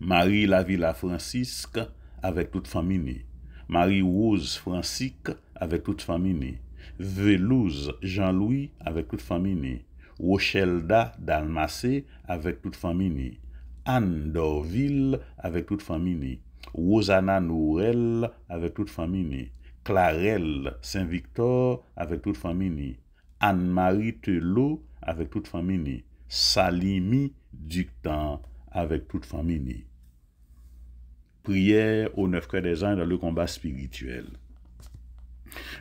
Marie la Villa Francisque avec toute famille. Marie Rose Francisque avec toute famille. Velouse Jean-Louis avec toute famille. Rochelda Dalmacé avec toute famille, Anne d'Orville avec toute famille, Rosanna Nourel avec toute famille, Clarelle Saint-Victor avec toute famille, Anne-Marie Telot avec toute famille, Salimi Ductan avec toute famille. Prière aux 9 cœurs des anges dans le combat spirituel.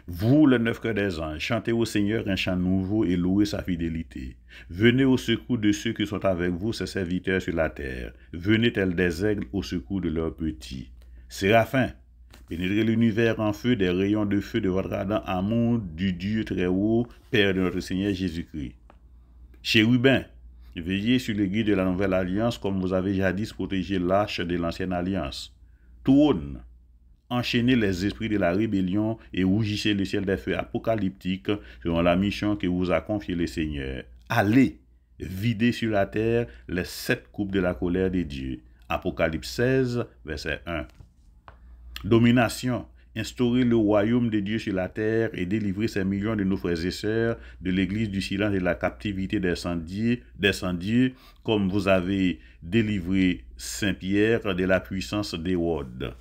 Vous, le 9 cœurs des anges, chantez au Seigneur un chant nouveau et louez sa fidélité. Venez au secours de ceux qui sont avec vous, ses serviteurs sur la terre. Venez tels des aigles au secours de leurs petits. Séraphins, pénétrez l'univers en feu des rayons de feu de votre ardent amour du Dieu très haut, Père de notre Seigneur Jésus-Christ. Chérubins, veillez sur les guides de la nouvelle alliance comme vous avez jadis protégé l'arche de l'ancienne alliance. Trône, enchaînez les esprits de la rébellion et rougissez le ciel des feux apocalyptiques selon la mission que vous a confiée le Seigneur. Allez, videz sur la terre les 7 coupes de la colère de Dieu. Apocalypse 16, verset 1. Domination, instaurez le royaume de Dieu sur la terre et délivrez ces millions de nos frères et sœurs de l'église du silence et de la captivité des sans-dieux, comme vous avez délivré Saint-Pierre de la puissance d'Hérode.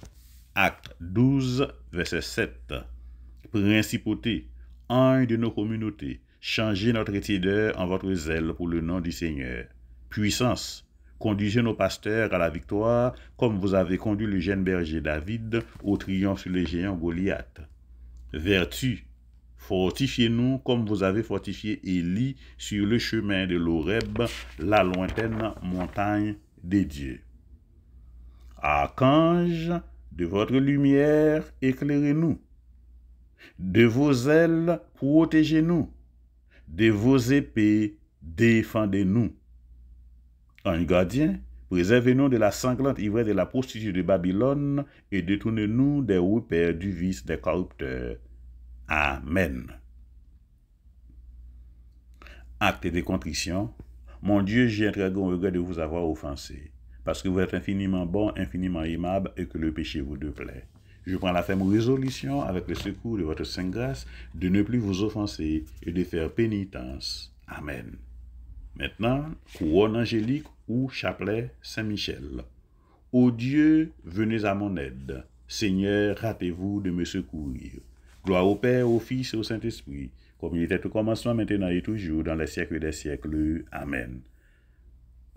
Acte 12, verset 7. Principauté, ange de nos communautés, changez notre tiédeur en votre zèle pour le nom du Seigneur. Puissance, conduisez nos pasteurs à la victoire, comme vous avez conduit le jeune berger David au triomphe sur le géant Goliath. Vertu, fortifiez-nous comme vous avez fortifié Élie sur le chemin de l'Horeb, la lointaine montagne des dieux. Archange, De votre lumière, éclairez-nous. De vos ailes, protégez-nous. De vos épées, défendez-nous. Ange gardien, préservez-nous de la sanglante ivresse de la prostituée de Babylone et détournez-nous des repères du vice des corrupteurs. Amen. Acte de contrition. Mon Dieu, j'ai un très grand regret de vous avoir offensé, parce que vous êtes infiniment bon, infiniment aimable, et que le péché vous déplaît. Je prends la ferme résolution, avec le secours de votre sainte grâce, de ne plus vous offenser et de faire pénitence. Amen. Maintenant, couronne angélique ou chapelet Saint-Michel. Ô Dieu, venez à mon aide. Seigneur, hâtez-vous de me secourir. Gloire au Père, au Fils et au Saint-Esprit, comme il était au commencement, maintenant et toujours, dans les siècles des siècles. Amen.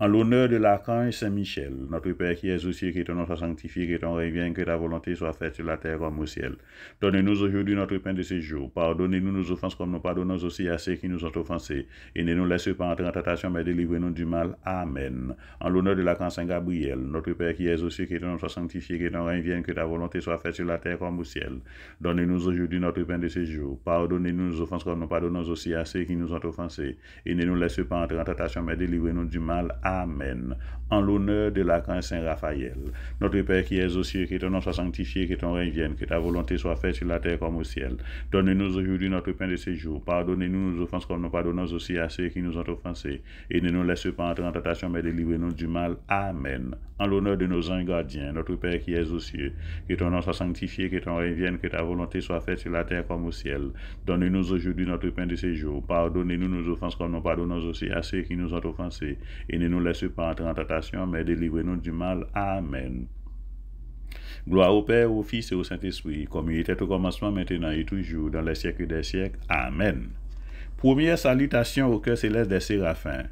En l'honneur de l'archange Saint-Michel, notre Père qui es aux cieux, que ton nom soit sanctifié, que ton règne vienne, que ta volonté soit faite sur la terre comme au ciel. Donnez-nous aujourd'hui notre pain de ce jour. Pardonnez-nous nos offenses comme nous pardonnons aussi à ceux qui nous ont offensés. Et ne nous laisse pas entrer en tentation, mais délivrez-nous du mal. Amen. En l'honneur de l'archange Saint-Gabriel, notre Père qui es aux cieux, que ton nom soit sanctifié, que ton règne vienne, que ta volonté soit faite sur la terre comme au ciel. Donnez-nous aujourd'hui notre pain de ce jour. Pardonnez-nous nos offenses comme nous pardonnons aussi à ceux qui nous ont offensés. Et ne nous laisse pas entrer en tentation, mais délivrez-nous du mal. Amen. En l'honneur de l'archange Saint Raphaël, notre Père qui es aux cieux, que ton nom soit sanctifié, que ton règne vienne, que ta volonté soit faite sur la terre comme au ciel. Donne-nous aujourd'hui notre pain de ce jour. Pardonnez-nous nos offenses comme nous pardonnons aussi à ceux qui nous ont offensés. Et ne nous laisse pas entrer en tentation, mais délivrez-nous du mal. Amen. En l'honneur de nos anges gardiens, notre Père qui es aux cieux, que ton nom soit sanctifié, que ton règne vienne, que ta volonté soit faite sur la terre comme au ciel. Donne-nous aujourd'hui notre pain de ce jour. Pardonnez-nous nos offenses comme nous pardonnons aussi à ceux qui nous ont offensés. Et ne nous laisse pas entrer en tentation, mais délivrez-nous du mal. Amen. Gloire au Père, au Fils et au Saint-Esprit, comme il était au commencement, maintenant et toujours, dans les siècles des siècles. Amen. Première salutation au cœur céleste des séraphins.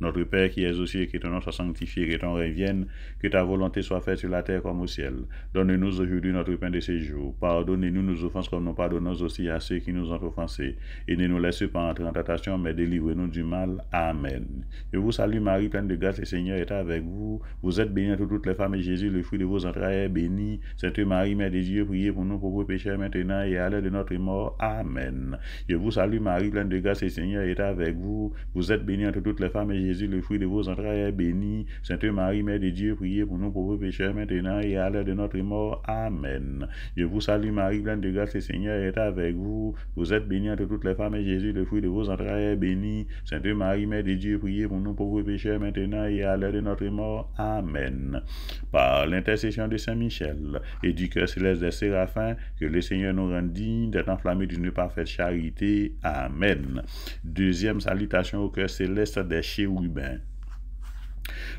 Notre Père qui es aux cieux, que ton nom soit sanctifié, que ton règne vienne, que ta volonté soit faite sur la terre comme au ciel. Donne-nous aujourd'hui notre pain de ce jour. Pardonnez-nous nos offenses comme nous pardonnons aussi à ceux qui nous ont offensés. Et ne nous laisse pas entrer en tentation, mais délivrez-nous du mal. Amen. Je vous salue Marie, pleine de grâce, le Seigneur est avec vous. Vous êtes bénie entre toutes les femmes et Jésus, le fruit de vos entrailles, est béni. Sainte Marie, Mère de Dieu, priez pour nous pauvres pécheurs maintenant et à l'heure de notre mort. Amen. Je vous salue Marie, pleine de grâce, le Seigneur est avec vous. Vous êtes bénie entre toutes les femmes et Jésus, le fruit de vos entrailles, est béni. Sainte Marie, Mère de Dieu, priez pour nous pauvres pécheurs maintenant et à l'heure de notre mort. Amen. Je vous salue Marie, pleine de grâce, le Seigneur est avec vous. Vous êtes bénie entre toutes les femmes et Jésus, le fruit de vos entrailles, est béni. Sainte Marie, Mère de Dieu, priez pour nous pauvres pécheurs maintenant et à l'heure de notre mort. Amen. Par l'intercession de Saint Michel et du cœur céleste des séraphins, que le Seigneur nous rende dignes d'être enflammés d'une parfaite charité. Amen. Deuxième salutation au cœur céleste des chérubins.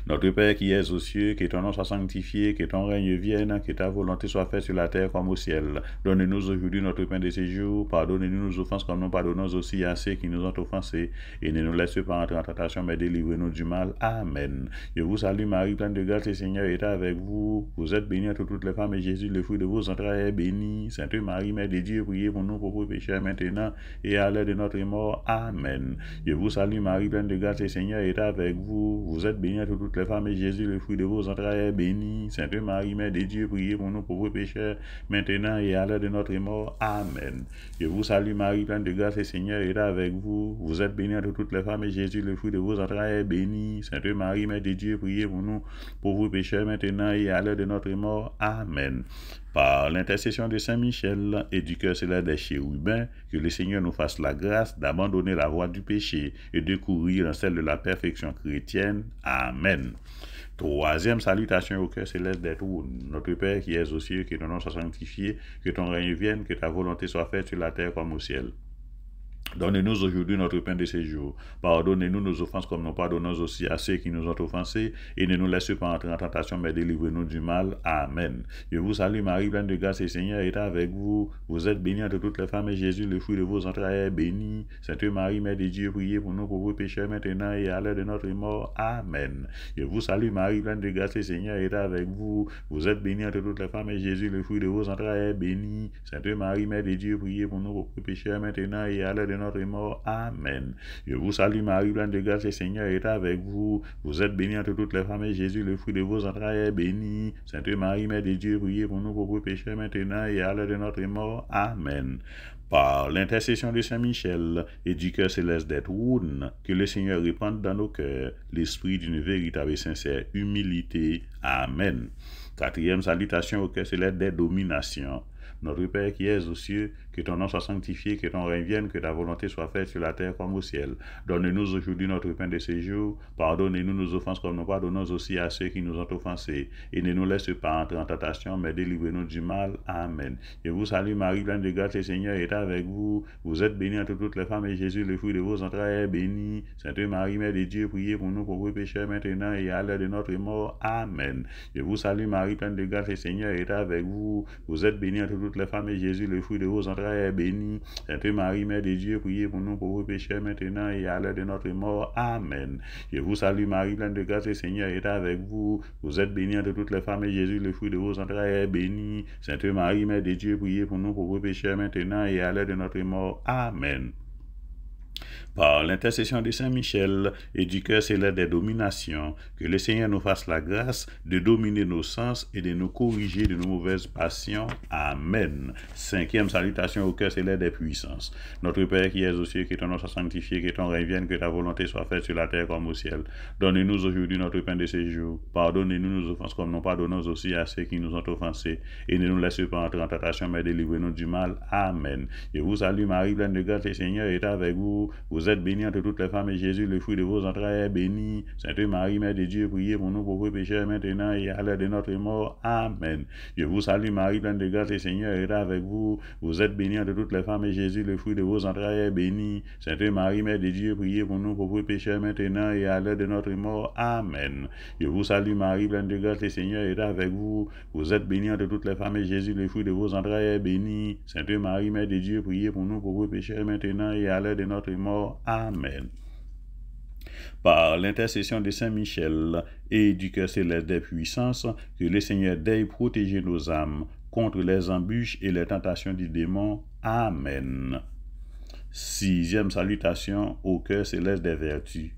Notre Père qui es aux cieux, que ton nom soit sanctifié, que ton règne vienne, que ta volonté soit faite sur la terre comme au ciel. Donne-nous aujourd'hui notre pain de ce jour. Pardonnez-nous nos offenses comme nous pardonnons aussi à ceux qui nous ont offensés. Et ne nous laisse pas entrer en tentation, mais délivrez-nous du mal. Amen. Je vous salue Marie, pleine de grâce, le Seigneur est avec vous. Vous êtes bénie entre toutes les femmes et Jésus, le fruit de vos entrailles, est béni. Sainte Marie, Mère de Dieu, priez pour nous pauvres pécheurs maintenant et à l'heure de notre mort. Amen. Je vous salue Marie, pleine de grâce, le Seigneur est avec vous. Vous êtes bénie entre toutes les femmes et Jésus, le fruit de vos entrailles, est béni. Sainte Marie, Mère de Dieu, priez pour nous pauvres pécheurs, maintenant et à l'heure de notre mort. Amen. Je vous salue Marie, pleine de grâce, le Seigneur est avec vous. Vous êtes bénie entre toutes les femmes et Jésus, le fruit de vos entrailles, est béni. Sainte Marie, Mère de Dieu, priez pour nous pauvres pécheurs, maintenant et à l'heure de notre mort. Amen. Par l'intercession de Saint Michel et du cœur céleste des chérubins, que le Seigneur nous fasse la grâce d'abandonner la voie du péché et de courir dans celle de la perfection chrétienne. Amen. Troisième salutation au cœur céleste des trônes. Notre Père qui es aux cieux, que ton nom soit sanctifié, que ton règne vienne, que ta volonté soit faite sur la terre comme au ciel. Donne-nous aujourd'hui notre pain de ce jour. Pardonnez-nous nos offenses comme nous pardonnons aussi à ceux qui nous ont offensés. Et ne nous laisse pas entrer en tentation, mais délivrez-nous du mal. Amen. Je vous salue Marie, pleine de grâce, le Seigneur est avec vous. Vous êtes bénie entre toutes les femmes et Jésus, le fruit de vos entrailles, est béni. Sainte Marie, Mère de Dieu, priez pour nous pauvres pécheurs maintenant et à l'heure de notre mort. Amen. Je vous salue Marie, pleine de grâce, le Seigneur est avec vous. Vous êtes bénie entre toutes les femmes et Jésus, le fruit de vos entrailles, est béni. Sainte Marie, Mère de Dieu, priez pour nous pauvres pécheurs maintenant et à l'heure de notre mort. Amen. Je vous salue Marie, pleine de grâce, le Seigneur est avec vous. Vous êtes bénie entre toutes les femmes et Jésus, le fruit de vos entrailles, est béni. Sainte Marie, Mère de Dieu, priez pour nous pauvres pécheurs maintenant et à l'heure de notre mort. Amen. Par l'intercession de Saint Michel et du cœur céleste d'Edwin, que le Seigneur répande dans nos cœurs l'esprit d'une véritable et sincère humilité. Amen. Quatrième salutation au cœur céleste des dominations. Notre Père qui es aux cieux, que ton nom soit sanctifié, que ton règne vienne, que ta volonté soit faite sur la terre comme au ciel. Donne-nous aujourd'hui notre pain de ce jour. Pardonnez-nous nos offenses comme nous pardonnons aussi à ceux qui nous ont offensés. Et ne nous laisse pas entrer en tentation, mais délivrez-nous du mal. Amen. Je vous salue Marie, pleine de grâce, le Seigneur est avec vous. Vous êtes bénie entre toutes les femmes et Jésus, le fruit de vos entrailles, est béni. Sainte Marie, Mère de Dieu, priez pour nous pauvres pécheurs maintenant et à l'heure de notre mort. Amen. Je vous salue Marie, pleine de grâce, le Seigneur est avec vous. Vous êtes bénie entre toutes les femmes et Jésus, le fruit de vos entrailles, est béni. Sainte Marie, Mère de Dieu, priez pour nous pauvres pécheurs maintenant et à l'heure de notre mort. Amen. Je vous salue Marie, pleine de grâce, le Seigneur est avec vous. Vous êtes bénie entre toutes les femmes et Jésus, le fruit de vos entrailles, est béni. Sainte Marie, Mère de Dieu, priez pour nous pauvres pécheurs maintenant et à l'heure de notre mort. Amen. Par l'intercession de Saint Michel et du cœur céleste des dominations, que le Seigneur nous fasse la grâce de dominer nos sens et de nous corriger de nos mauvaises passions. Amen. Cinquième salutation au cœur céleste des puissances. Notre Père qui es aux cieux, que ton nom soit sanctifié, que ton règne vienne, que ta volonté soit faite sur la terre comme au ciel. Donne-nous aujourd'hui notre pain de ce jour. Pardonnez-nous nos offenses comme nous pardonnons aussi à ceux qui nous ont offensés. Et ne nous laisse pas entrer en tentation, mais délivrez-nous du mal. Amen. Je vous salue Marie, pleine de grâce, le Seigneur est avec vous. Vous êtes bénie entre toutes les femmes et Jésus, le fruit de vos entrailles, est béni. Sainte Marie, Mère de Dieu, priez pour nous pauvres pécheurs maintenant et à l'heure de notre mort. Amen. Je vous salue Marie, pleine de grâce, le Seigneur est avec vous. Vous êtes bénie entre toutes les femmes et Jésus, le fruit de vos entrailles, est béni. Sainte Marie, Mère de Dieu, priez pour nous pauvres pécheurs maintenant et à l'heure de notre mort. Amen. Je vous salue Marie, pleine de grâce, le Seigneur est avec vous. Vous êtes bénie entre toutes les femmes et Jésus, le fruit de vos entrailles, est béni. Sainte Marie, Mère de Dieu, priez pour nous pauvres pécheurs maintenant et à l'heure de notre mort. Amen. Par l'intercession de Saint Michel et du cœur céleste des puissances, que le Seigneur daigne protéger nos âmes contre les embûches et les tentations du démon. Amen. Sixième salutation au cœur céleste des vertus.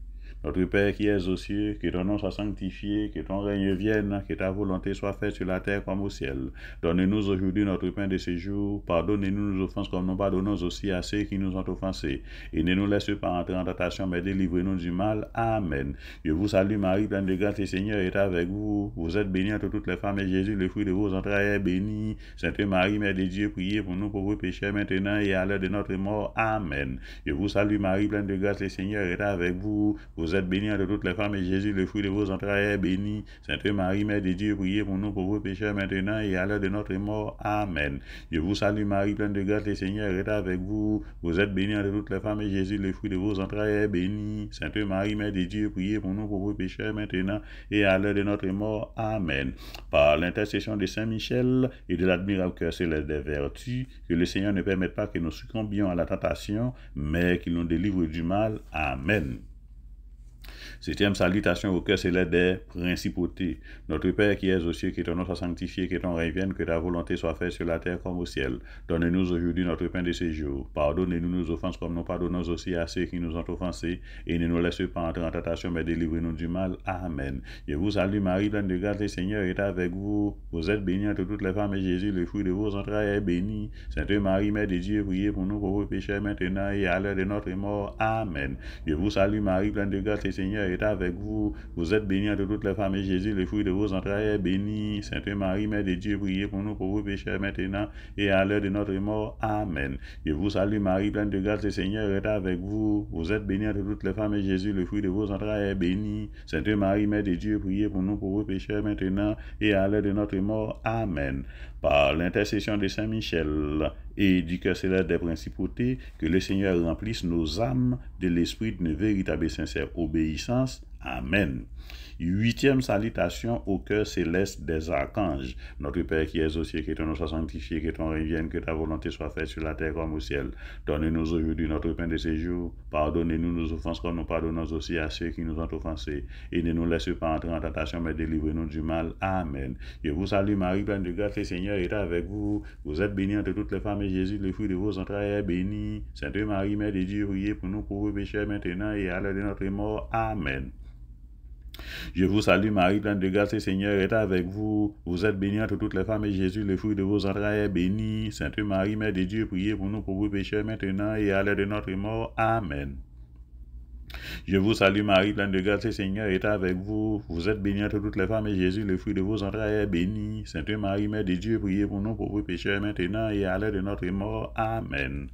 Notre Père qui es aux cieux, que ton nom soit sanctifié, que ton règne vienne, que ta volonté soit faite sur la terre comme au ciel. Donne-nous aujourd'hui notre pain de ce jour. Pardonnez-nous nos offenses comme nous pardonnons aussi à ceux qui nous ont offensés. Et ne nous laisse pas entrer en tentation, mais délivrez-nous du mal. Amen. Je vous salue Marie, pleine de grâce, le Seigneur est avec vous. Vous êtes bénie entre toutes les femmes et Jésus, le fruit de vos entrailles, est béni. Sainte Marie, Mère de Dieu, priez pour nous pauvres pécheurs maintenant et à l'heure de notre mort. Amen. Je vous salue Marie, pleine de grâce, le Seigneur est avec vous. Vous êtes bénie entre toutes les femmes et Jésus, le fruit de vos entrailles, est béni. Sainte Marie, Mère de Dieu, priez pour nous pauvres pécheurs maintenant et à l'heure de notre mort. Amen. Je vous salue Marie, pleine de grâce, le Seigneur est avec vous. Vous êtes bénie entre toutes les femmes et Jésus, le fruit de vos entrailles, est béni. Sainte Marie, Mère de Dieu, priez pour nous pauvres pécheurs maintenant et à l'heure de notre mort. Amen. Par l'intercession de Saint Michel et de l'admirable cœur céleste des vertus, que le Seigneur ne permette pas que nous succombions à la tentation, mais qu'il nous délivre du mal. Amen. Septième salutation au cœur céleste des principautés. Notre Père qui es aux cieux, que ton nom soit sanctifié, que ton règne vienne, que ta volonté soit faite sur la terre comme au ciel. Donne-nous aujourd'hui notre pain de ce jour. Pardonnez-nous nos offenses comme nous pardonnons aussi à ceux qui nous ont offensés. Et ne nous laisse pas entrer en tentation, mais délivrez-nous du mal. Amen. Je vous salue Marie, pleine de grâce, le Seigneur est avec vous. Vous êtes bénie entre toutes les femmes et Jésus, le fruit de vos entrailles, est béni. Sainte Marie, Mère de Dieu, priez pour nous pauvres pécheurs maintenant et à l'heure de notre mort. Amen. Je vous salue Marie, pleine de grâce, le Seigneur est avec vous. Vous êtes bénie entre toutes les femmes et Jésus, le fruit de vos entrailles, est béni. Sainte Marie, Mère de Dieu, priez pour nous pauvres pécheurs maintenant et à l'heure de notre mort. Amen. Je vous salue Marie, pleine de grâce, le Seigneur est avec vous. Vous êtes bénie entre toutes les femmes et Jésus, le fruit de vos entrailles, est béni. Sainte Marie, Mère de Dieu, priez pour nous pauvres pécheurs maintenant et à l'heure de notre mort. Amen. Par l'intercession de Saint Michel et du cœur céleste des principautés, que le Seigneur remplisse nos âmes de l'esprit d'une véritable et sincère obéissance. Amen. 8e salutation au cœur céleste des archanges. Notre Père qui es aux cieux, que ton nom soit sanctifié, que ton règne vienne, que ta volonté soit faite sur la terre comme au ciel. Donne-nous aujourd'hui notre pain de ce jour. Pardonnez-nous nos offenses comme nous pardonnons aussi à ceux qui nous ont offensés. Et ne nous laisse pas entrer en tentation, mais délivre-nous du mal. Amen. Je vous salue Marie, pleine de grâce, le Seigneur est avec vous. Vous êtes bénie entre toutes les femmes et Jésus, le fruit de vos entrailles, est béni. Sainte Marie, Mère de Dieu, priez pour nous pauvres pécheurs maintenant et à l'heure de notre mort. Amen. Je vous salue Marie, pleine de grâce, le Seigneur est avec vous. Vous êtes bénie entre toutes les femmes et Jésus, le fruit de vos entrailles, est béni. Sainte Marie, Mère de Dieu, priez pour nous pauvres pécheurs maintenant et à l'heure de notre mort. Amen. Je vous salue Marie, pleine de grâce, le Seigneur est avec vous. Vous êtes bénie entre toutes les femmes et Jésus, le fruit de vos entrailles, est béni. Sainte Marie, Mère de Dieu, priez pour nous pauvres pécheurs maintenant et à l'heure de notre mort. Amen.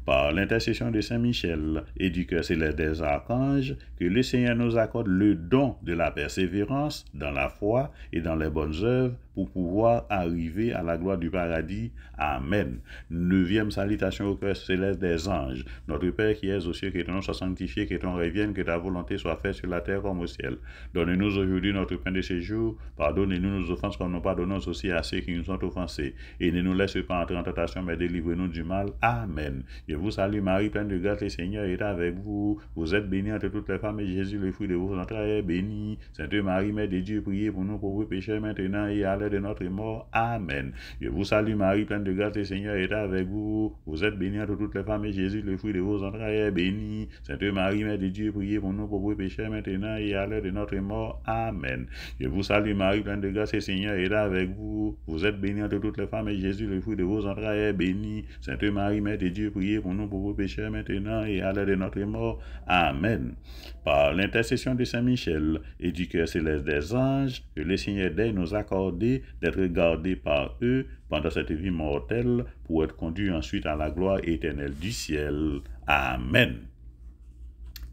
Par l'intercession de Saint Michel et du cœur céleste des archanges, que le Seigneur nous accorde le don de la persévérance dans la foi et dans les bonnes œuvres pour pouvoir arriver à la gloire du paradis. Amen. 9e salutation au cœur céleste des anges. Notre Père qui es aux cieux, que ton nom soit sanctifié, que ton règne vienne, que ta volonté soit faite sur la terre comme au ciel. Donne-nous aujourd'hui notre pain de ce jour. Pardonnez-nous nos offenses comme nous pardonnons aussi à ceux qui nous ont offensés. Et ne nous laisse pas entrer en tentation, mais délivre-nous du mal. Amen. Je vous salue Marie, pleine de grâce, le Seigneur est avec vous. Vous êtes bénie entre toutes les femmes et Jésus, le fruit de vos entrailles, est béni. Sainte Marie, Mère de Dieu, priez pour nous pauvres pécheurs maintenant et à l'heure de notre mort. Amen. Je vous salue Marie, pleine de grâce, le Seigneur est avec vous. Vous êtes bénie entre toutes les femmes et Jésus, le fruit de vos entrailles, est béni. Sainte Marie, Mère de Dieu, priez pour nous pauvres pécheurs maintenant et à l'heure de notre mort. Amen. Je vous salue Marie, pleine de grâce, le Seigneur est avec vous. Vous êtes bénie entre toutes les femmes et Jésus, le fruit de vos entrailles, est béni. Sainte Marie, Mère de Dieu, priez pour nous pauvres pécheurs maintenant et à l'heure de notre mort. Amen. Par l'intercession de Saint Michel et du cœur céleste des anges, que le Seigneur daigne nous accorder d'être gardés par eux pendant cette vie mortelle pour être conduits ensuite à la gloire éternelle du ciel. Amen.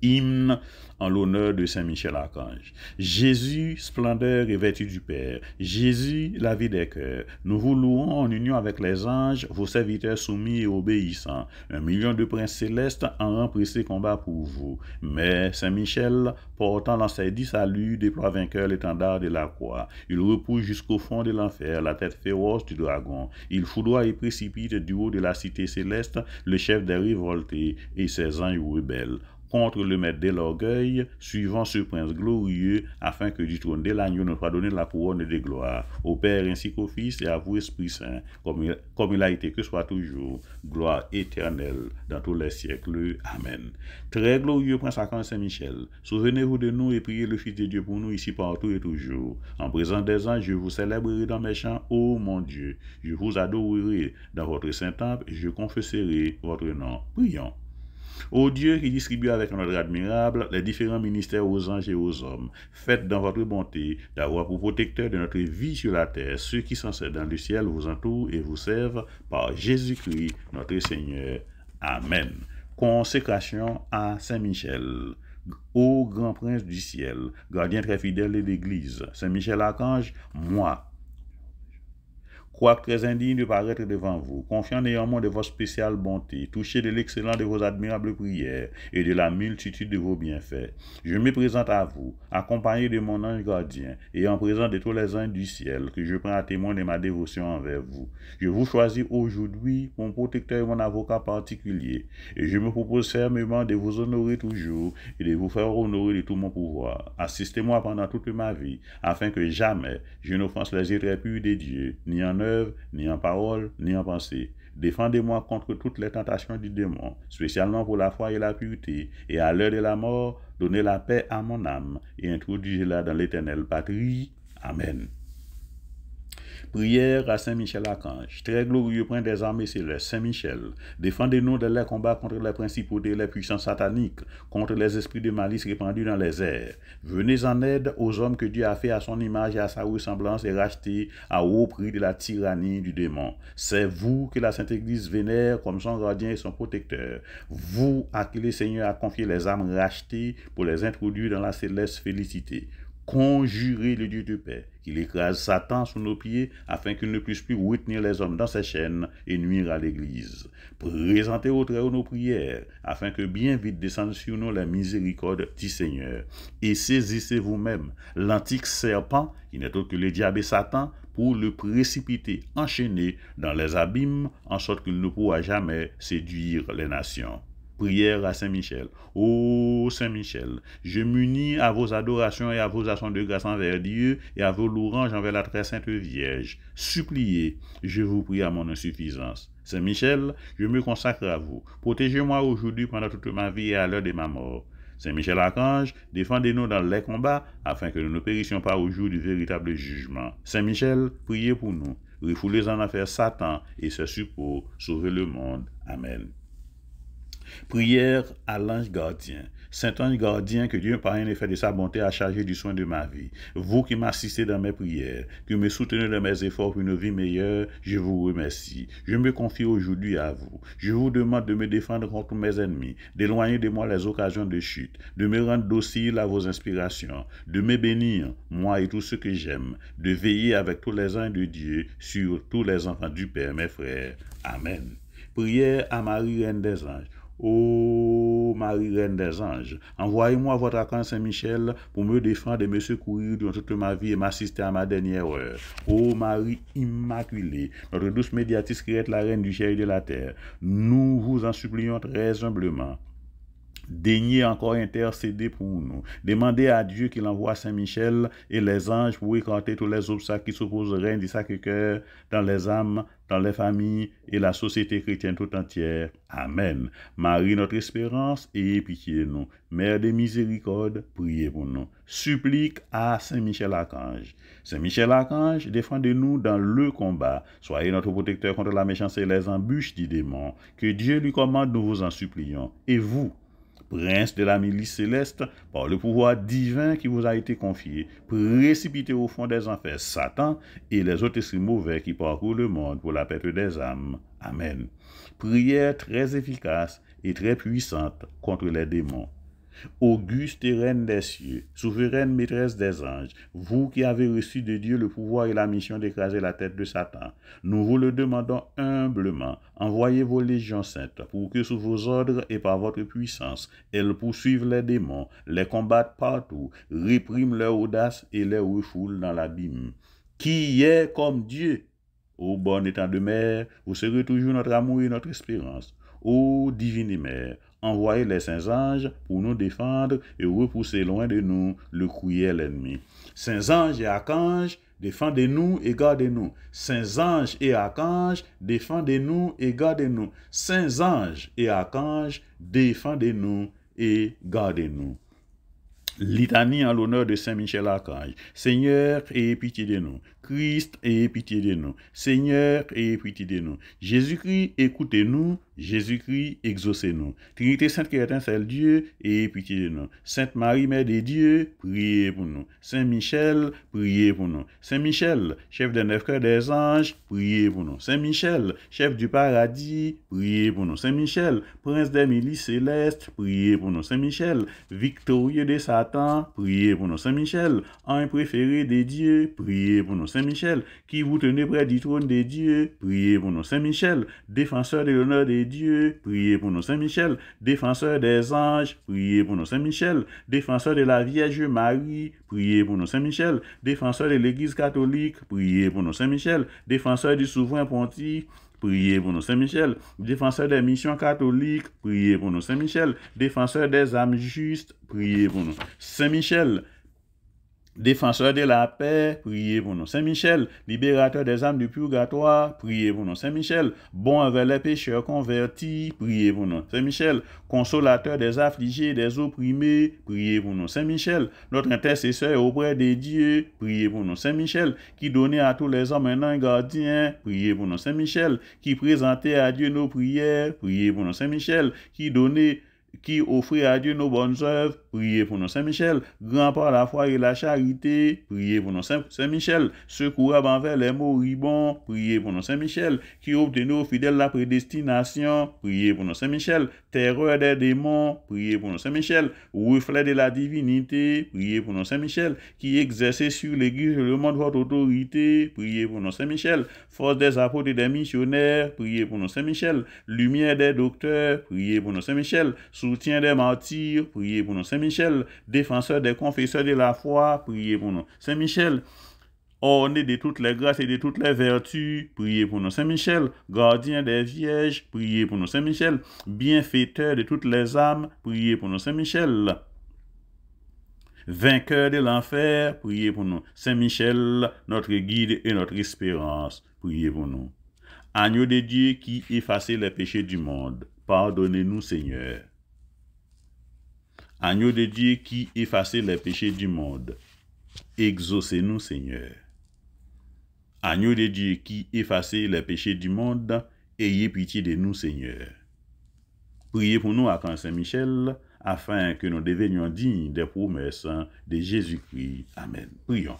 Hymne en l'honneur de Saint Michel Archange. Jésus, splendeur et vertu du Père. Jésus, la vie des cœurs. Nous vous louons en union avec les anges, vos serviteurs soumis et obéissants. 1 million de princes célestes en rang pressé combat pour vous. Mais Saint Michel, portant l'enseigne du salut, déploie vainqueur l'étendard de la croix. Il repousse jusqu'au fond de l'enfer la tête féroce du dragon. Il foudroie et précipite du haut de la cité céleste le chef des révoltés et ses anges rebelles. Contre le maître de l'orgueil, suivant ce prince glorieux, afin que du trône de l'agneau nous soit donné la couronne de gloire, au Père ainsi qu'au Fils et à vous, Esprit Saint, comme il a été, que soit toujours, gloire éternelle dans tous les siècles. Amen. Très glorieux prince Archange Saint-Michel, souvenez-vous de nous et priez le Fils de Dieu pour nous ici, partout et toujours. En présence des anges, je vous célébrerai dans mes chants, ô mon Dieu. Je vous adorerai dans votre saint temple et je confesserai votre nom. Prions. Ô Dieu qui distribue avec un ordre admirable les différents ministères aux anges et aux hommes, faites dans votre bonté d'avoir pour protecteur de notre vie sur la terre ceux qui sont dans le ciel vous entourent et vous servent par Jésus-Christ notre Seigneur. Amen. Consécration à Saint Michel. Ô grand prince du ciel, gardien très fidèle de l'Église, Saint Michel Archange, moi, quoique très indigne de paraître devant vous, confiant néanmoins de votre spéciale bonté, touché de l'excellence de vos admirables prières et de la multitude de vos bienfaits, je me présente à vous, accompagné de mon ange gardien et en présence de tous les anges du ciel, que je prends à témoin de ma dévotion envers vous. Je vous choisis aujourd'hui mon protecteur et mon avocat particulier, et je me propose fermement de vous honorer toujours et de vous faire honorer de tout mon pouvoir. Assistez-moi pendant toute ma vie, afin que jamais je n'offense les êtres purs de Dieu, ni en œuvre, ni en parole, ni en pensée. Défendez-moi contre toutes les tentations du démon, spécialement pour la foi et la pureté, et à l'heure de la mort, donnez la paix à mon âme, et introduisez-la dans l'éternelle patrie. Amen. Prière à Saint Michel Archange, très glorieux prince des armées célestes, Saint Michel, défendez-nous dans les combats contre les principautés et les puissances sataniques, contre les esprits de malice répandus dans les airs. Venez en aide aux hommes que Dieu a fait à son image et à sa ressemblance et rachetés à haut prix de la tyrannie du démon. C'est vous que la Sainte Église vénère comme son gardien et son protecteur. Vous à qui le Seigneur a confié les âmes rachetées pour les introduire dans la céleste félicité. Conjurez le Dieu de paix, qu'il écrase Satan sous nos pieds, afin qu'il ne puisse plus retenir les hommes dans ses chaînes et nuire à l'Église. Présentez au Très-Haut nos prières, afin que bien vite descende sur nous la miséricorde du Seigneur. Et saisissez vous-même l'antique serpent, qui n'est autre que le diable et Satan, pour le précipiter, enchaîner dans les abîmes, en sorte qu'il ne pourra jamais séduire les nations. Prière à Saint-Michel. Ô Saint-Michel, je m'unis à vos adorations et à vos actions de grâce envers Dieu et à vos louanges envers la très sainte Vierge. Suppliez, je vous prie à mon insuffisance. Saint-Michel, je me consacre à vous. Protégez-moi aujourd'hui pendant toute ma vie et à l'heure de ma mort. Saint-Michel Archange, défendez-nous dans les combats, afin que nous ne périssions pas au jour du véritable jugement. Saint-Michel, priez pour nous. Refoulez en enfer Satan et ses suppôts. Sauvez le monde. Amen. Prière à l'ange gardien. Saint ange gardien, que Dieu par un effet de sa bonté a chargé du soin de ma vie. Vous qui m'assistez dans mes prières, que me soutenez dans mes efforts pour une vie meilleure, je vous remercie. Je me confie aujourd'hui à vous. Je vous demande de me défendre contre mes ennemis, d'éloigner de moi les occasions de chute, de me rendre docile à vos inspirations, de me bénir, moi et tous ceux que j'aime, de veiller avec tous les anges de Dieu sur tous les enfants du Père, mes frères. Amen. Prière à Marie, Reine des Anges. Ô Marie, Reine des Anges, envoyez-moi votre archange Saint-Michel pour me défendre et me secourir durant toute ma vie et m'assister à ma dernière heure. Ô Marie Immaculée, notre douce médiatrice qui est la Reine du ciel et de la terre, nous vous en supplions très humblement. Daignez encore intercéder pour nous. Demandez à Dieu qu'il envoie Saint-Michel et les anges pour écarter tous les obstacles qui s'opposent au règne du Sacré-Cœur dans les âmes, dans les familles et la société chrétienne tout entière. Amen. Marie, notre espérance, ayez pitié de nous. Mère de miséricorde, priez pour nous. Supplique à Saint-Michel Archange. Saint-Michel Archange, défendez-nous dans le combat. Soyez notre protecteur contre la méchanceté et les embûches du démon. Que Dieu lui commande, nous vous en supplions. Et vous, Prince de la milice céleste, par le pouvoir divin qui vous a été confié, précipitez au fond des enfers Satan et les autres esprits mauvais qui parcourent le monde pour la perte des âmes. Amen. Prière très efficace et très puissante contre les démons. Auguste et reine des cieux, souveraine maîtresse des anges, vous qui avez reçu de Dieu le pouvoir et la mission d'écraser la tête de Satan, nous vous le demandons humblement, envoyez vos légions saintes pour que sous vos ordres et par votre puissance, elles poursuivent les démons, les combattent partout, répriment leur audace et les refoulent dans l'abîme. Qui est comme Dieu? Ô bon étant de mère, vous serez toujours notre amour et notre espérance. Ô divine mère, envoyez les saints anges pour nous défendre et repousser loin de nous le cruel ennemi. Saints anges et archanges, défendez-nous et gardez-nous. Saints anges et archanges, défendez-nous et gardez-nous. Saints anges et archanges, défendez-nous et gardez-nous. Litanie en l'honneur de Saint-Michel Archange. Seigneur, ayez pitié de nous. Christ, ayez pitié de nous. Seigneur, ayez pitié de nous. Jésus-Christ, écoutez-nous. Jésus-Christ, exaucez-nous. Trinité Sainte qui est un seul Dieu, ayez pitié de nous. Sainte Marie, Mère des dieux, priez pour nous. Saint Michel, priez pour nous. Saint Michel, chef des 9 cœurs des anges, priez pour nous. Saint Michel, chef du paradis, priez pour nous. Saint Michel, prince des milices célestes, priez pour nous. Saint Michel, victorieux de Satan, priez pour nous. Saint Michel, ange préféré des dieux, priez pour nous. Saint Michel, qui vous tenez près du trône des dieux, priez pour nous. Saint Michel, défenseur de l'honneur des dieux, priez pour nous. Saint Michel, défenseur des anges, priez pour nous. Saint Michel, défenseur de la Vierge Marie, priez pour nous. Saint Michel, défenseur de l'Église catholique, priez pour nous. Saint Michel, défenseur du souverain pontife, priez pour nous. Saint Michel, défenseur des missions catholiques, priez pour nous. Saint Michel, défenseur des âmes justes, priez pour nous. Saint Michel, défenseur de la paix, priez pour nous. Saint Michel, libérateur des âmes du purgatoire, priez pour nous. Saint Michel, bon envers les pécheurs convertis, priez pour nous. Saint Michel, consolateur des affligés et des opprimés, priez pour nous. Saint Michel, notre intercesseur auprès des dieux, priez pour nous. Saint Michel, qui donnait à tous les hommes un ange gardien, priez pour nous. Saint Michel, qui présentait à Dieu nos prières, priez pour nous. Saint Michel, qui donnait qui offrit à Dieu nos bonnes œuvres, priez pour nous. Saint-Michel, grand par la foi et la charité, priez pour nous. Saint-Michel, secourable envers les moribonds, priez pour nous. Saint-Michel, qui obtenez aux fidèles la prédestination, priez pour nous. Saint-Michel, terreur des démons, priez pour nous. Saint-Michel, reflet de la divinité, priez pour nous. Saint-Michel, qui exercez sur l'Église et le monde votre autorité, priez pour nous. Saint-Michel, force des apôtres et des missionnaires, priez pour nous. Saint-Michel, lumière des docteurs, priez pour nous. Saint-Michel, soutien des martyrs, priez pour nous. Saint-Michel, défenseur des confesseurs de la foi, priez pour nous. Saint-Michel, orné de toutes les grâces et de toutes les vertus, priez pour nous. Saint-Michel, gardien des vierges, priez pour nous. Saint-Michel, bienfaiteur de toutes les âmes, priez pour nous. Saint-Michel, vainqueur de l'enfer, priez pour nous. Saint-Michel, notre guide et notre espérance, priez pour nous. Agneau de Dieu qui effacez les péchés du monde, pardonnez-nous, Seigneur. Agneau de Dieu qui effacez les péchés du monde, exaucez-nous, Seigneur. Agneau de Dieu qui effacez les péchés du monde, ayez pitié de nous, Seigneur. Priez pour nous, Archange Saint-Michel, afin que nous devenions dignes des promesses de Jésus-Christ. Amen. Prions.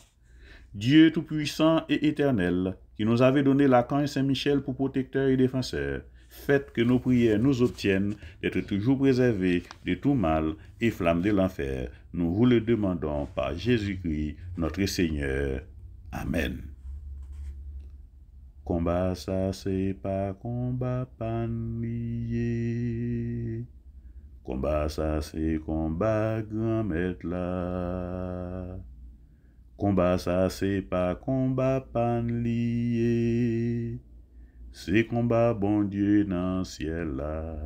Dieu Tout-Puissant et Éternel, qui nous avait donné l'archange Saint-Michel pour protecteur et défenseur, faites que nos prières nous obtiennent d'être toujours préservés de tout mal et flammes de l'enfer. Nous vous le demandons par Jésus-Christ, notre Seigneur. Amen. Combat ça, c'est pas combat panlier. Combat ça, c'est combat grand maître là. Combat ça, c'est pas combat panlier. C'est combat bon Dieu dans le ciel là.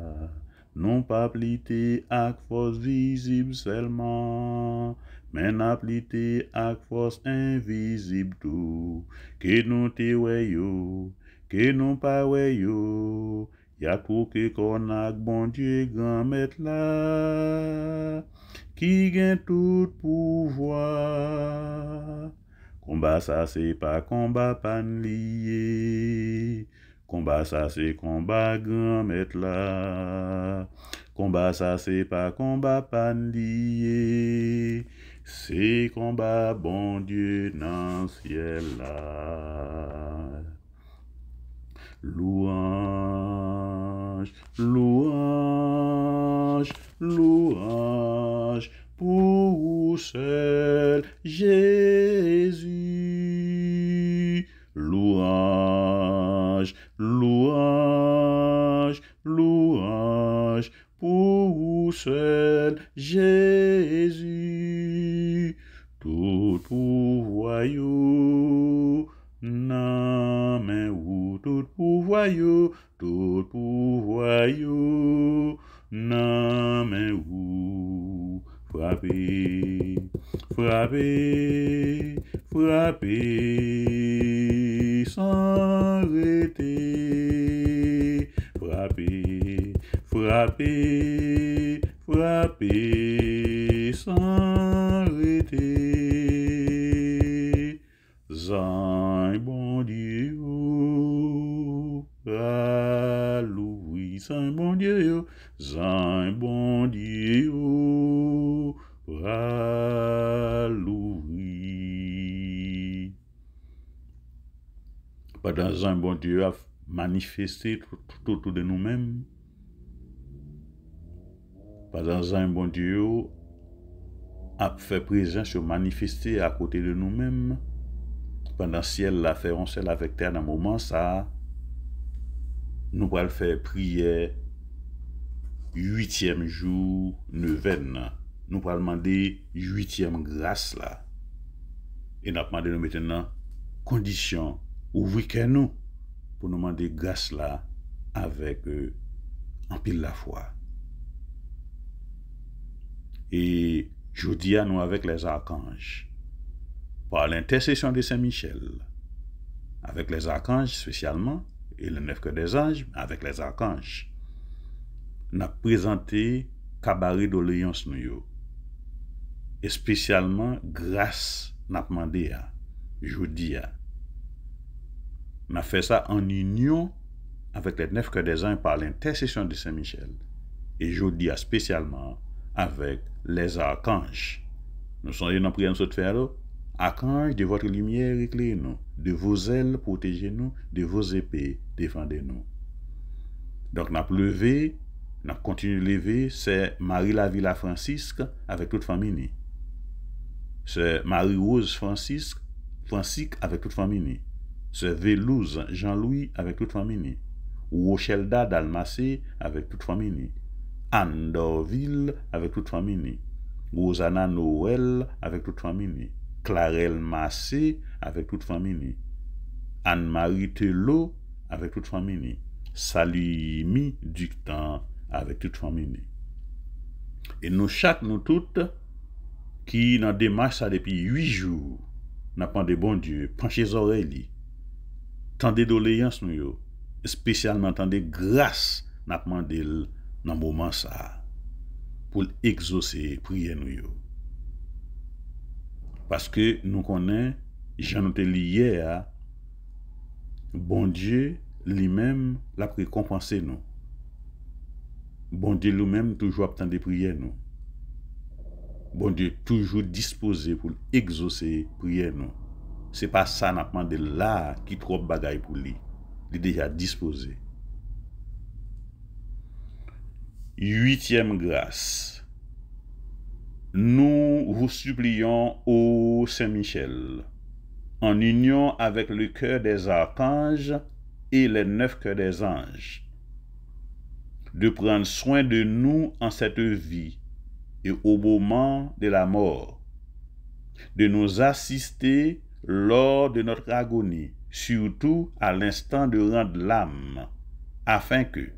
Non pas plité avec force visible seulement, mais n'a plité avec force invisible tout. Que nous te weyo, que nous pas weyo. Y'a pour que qu'on a bon Dieu grand maître là, qui gagne tout pouvoir. Combat ça c'est pas combat panlier. Combat ça c'est combat grand maître là. Combat ça c'est pas combat panlier. C'est combat bon Dieu dans le ciel là. Louange, louange, louange pour seul Jésus. Louange, louange, louange pour seul Jésus. Tout pouvoir nan men ou, tout pouvoir nan men ou. Frappez, frappez, frappez sans arrêter. Frappez, frappez, frappez sans arrêter. Zan bon Dieu, alloué, Zan bon Dieu, Zan bon Dieu, alloué. Pendant Zan bon Dieu a manifesté tout autour de nous-mêmes, pendant Zan bon Dieu a fait présence manifester à côté de nous-mêmes, pendant ciel la fait on seul avec terre dans moment ça, nous allons faire prière 8e jour neuvaine. Nous allons demander 8e grâce là. Et nous allons demander maintenant condition ouvrir nous pour nous demander grâce là avec en pile la foi. Et je dis à nous avec les archanges, par l'intercession de Saint-Michel, avec les archanges spécialement, et le 9 cœurs des anges, avec les archanges, nous avons présenté cabaret d'oléance nous, et spécialement grâce nous avons demandé à jeudi. Nous avons fait ça en union avec les 9 cœurs des anges par l'intercession de Saint-Michel. et je dis spécialement avec les archanges. Nous sommes dans la prière de faire là. Archanges, de votre lumière, éclairez-nous. De vos ailes, protégez-nous. De vos épées, défendez-nous. Donc, nous avons levé, nous avons continué de lever. C'est Marie-Lavilla Francisque avec toute famille. C'est Marie-Rose Francisque avec toute famille. C'est Vélouse Jean-Louis avec toute famille. Rochelda Dalmacé avec toute famille. Anne d'Orville avec toute famille. Rosanna Noël avec toute famille. Clarelle Massé avec toute famille. Anne-Marie Telot avec toute famille. Salimi Ductan avec toute famille. Et nous chaque, nous toutes, qui dans démarche ça depuis 8 jours, n'a pas de bon Dieu, penchez les oreilles, tendez doléances nous yo, spécialement tendez grâce n'a demandé dans moment ça pour exaucer prière nous yo. Parce que nous connaissons, j'en ai lié à bon Dieu lui-même l'a récompensé nous. Bon Dieu lui-même toujours attend des prières nous. Bon Dieu toujours disposé pour exaucer prière nous. C'est pas ça n'a demandé là qui trop bagaille pour lui. Il est déjà disposé. 8e grâce. Nous vous supplions, ô Saint-Michel, en union avec le cœur des archanges et les 9 cœurs des anges, de prendre soin de nous en cette vie et au moment de la mort, de nous assister lors de notre agonie, surtout à l'instant de rendre l'âme, afin que,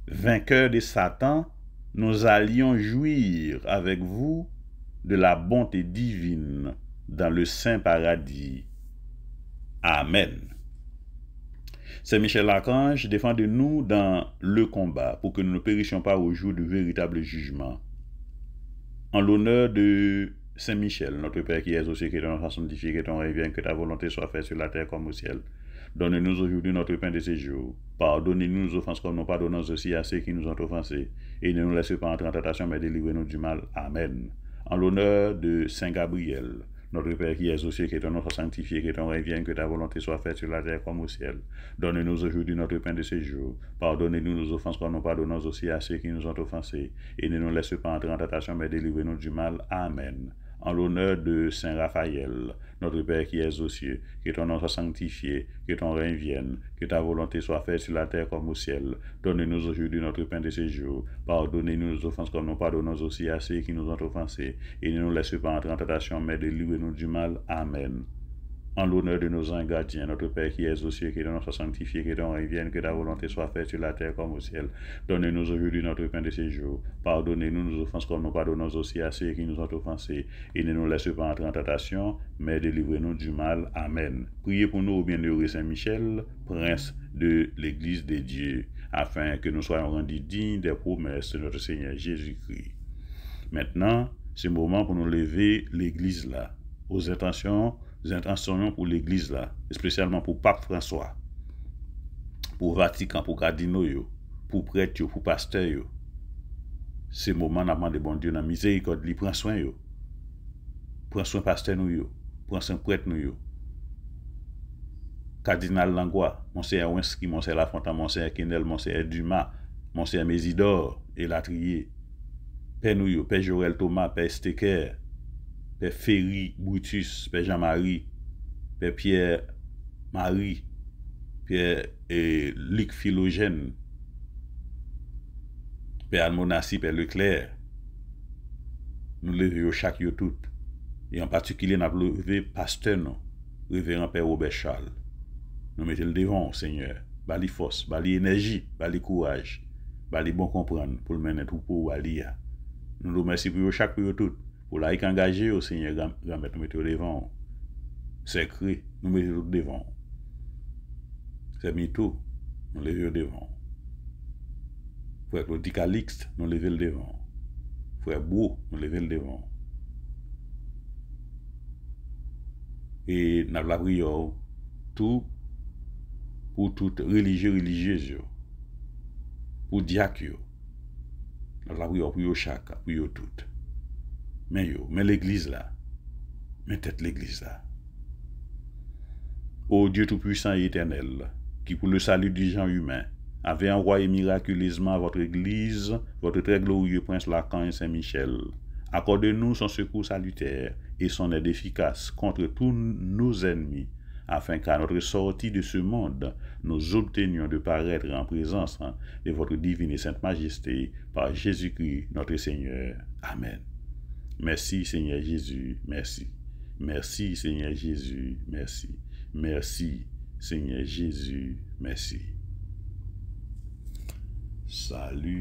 vainqueurs de Satan, nous allions jouir avec vous de la bonté divine dans le saint paradis. Amen. Saint Michel l'Archange, défendez-nous dans le combat pour que nous ne périssions pas au jour du véritable jugement. En l'honneur de Saint Michel, notre Père qui est aux cieux, que ton nom soit sanctifié, que ton règne vienne, que ta volonté soit faite sur la terre comme au ciel. Donne-nous aujourd'hui notre pain de ce jour. Pardonnez-nous nos offenses comme nous pardonnons aussi à ceux qui nous ont offensés. Et ne nous laissez pas entrer en tentation, mais délivrez-nous du mal. Amen. En l'honneur de Saint Gabriel, notre Père qui es aux cieux, que ton nom soit sanctifié, que ton règne vienne, que ta volonté soit faite sur la terre comme au ciel. Donne-nous aujourd'hui notre pain de ce jour. Pardonnez-nous nos offenses comme nous pardonnons aussi à ceux qui nous ont offensés. Et ne nous laissez pas entrer en tentation, mais délivrez-nous du mal. Amen. En l'honneur de Saint Raphaël, notre Père qui es aux cieux, que ton nom soit sanctifié, que ton règne vienne, que ta volonté soit faite sur la terre comme au ciel. Donne-nous aujourd'hui notre pain de ce jour. Pardonnez-nous nos offenses comme nous pardonnons aussi à ceux qui nous ont offensés. Et ne nous laissez pas entrer en tentation, mais délivrez-nous du mal. Amen. En l'honneur de nos anges gardiens, notre Père qui es aux cieux, que ton nom soit sanctifié, que ton règne vienne, que ta volonté soit faite sur la terre comme au ciel. Donne-nous aujourd'hui notre pain de ce jour. Pardonnez-nous nos offenses comme nous pardonnons aussi à ceux qui nous ont offensés. Et ne nous laissez pas entrer en tentation, mais délivrez-nous du mal. Amen. Priez pour nous, au bienheureux Saint-Michel, prince de l'Église de Dieu, afin que nous soyons rendus dignes des promesses de notre Seigneur Jésus-Christ. Maintenant, c'est le moment pour nous lever l'Église là, aux intentions pour l'Église là, spécialement pour Pape François, pour Vatican, pour cardinaux, pour prêtres, pour pasteurs. C'est le moment de bon Dieu dans la miséricorde, il prend soin. Prend soin pasteur nous, prend soin prêtre nous. Cardinal Langlois, Monseigneur Winski, Monseigneur Lafontaine, Monseigneur Kenel, Monseigneur Dumas, Monseigneur Mésidor et Latrier. Père nous, Père Jorel Thomas, Père Stecker, Père Ferry Brutus, Père Jean-Marie, Père Pierre-Marie, Père et Luc Philogène, Père Almonassi, Père Leclerc. Nous levons chaque yo tout. Et en particulier, nous avons levé pasteur, non, révérend Père Robert Charles. Nous mettons le devant, Seigneur. Bali force, bali énergie, bali courage, bali bon comprendre pour le mener tout pour Alia. Nous nous remercions pour chaque pour tout. Pour la engagé au Seigneur, nous mettons devant. C'est écrit, nous mettons devant. C'est mytho, nous levons devant. Frère Claude Calixte, nous levons devant. Frère Beau, nous levons devant. Et nous avons la prière, tout, pour tout religieux, religieuse, pour diacre, La prière pour chaque, pour tout. Mais l'église là, mais tête l'église là. Ô Dieu tout-puissant et éternel, qui pour le salut du genre humain, avait envoyé miraculeusement à votre église, votre très glorieux prince Lacan et Saint-Michel. Accordez-nous son secours salutaire et son aide efficace contre tous nos ennemis, afin qu'à notre sortie de ce monde, nous obtenions de paraître en présence de votre divine et sainte majesté par Jésus-Christ notre Seigneur. Amen. Merci Seigneur Jésus, merci. Merci Seigneur Jésus, merci. Merci Seigneur Jésus, merci. Salut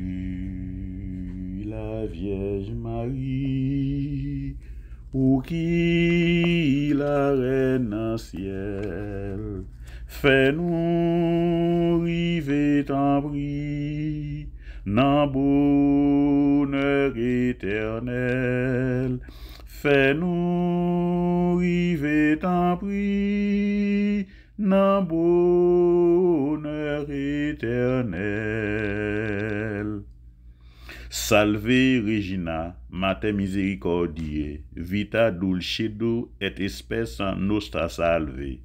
la Vierge Marie, pour qui la reine en ciel, fais-nous river t'en prie, dans bonheur éternel, fais-nous river t'en prie, dans bonheur éternel. Salve Regina, Mater misericordiae, vita dulcedo et spes nostra salve.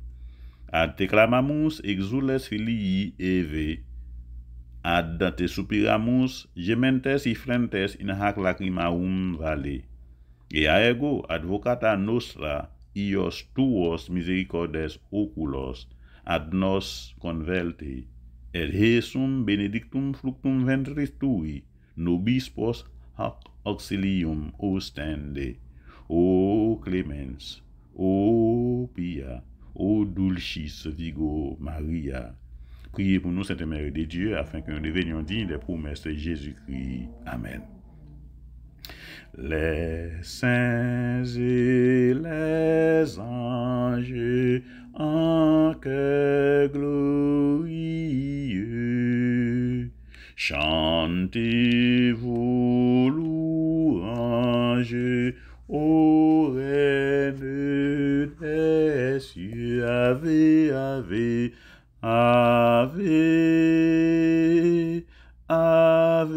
Ad te clamamus exules filii Eve, ad te supiramus gementes ifrentes in hac lacrimarum vale. Ego advocata nostra, ios tuos misericordes oculos, ad nos convelte, et Jesum benedictum fructum ventris tui, nobis post hoc auxilium ostende. O clemens, o pia, o dulcis Virgo Maria. Priez pour nous, Sainte Mère de Dieu, afin que nous devenions dignes des promesses de Jésus-Christ. Amen. Les saints et les anges en chœur glorieux, chantez vos louanges ô Reine des cieux. Ave, ave, ave, ave,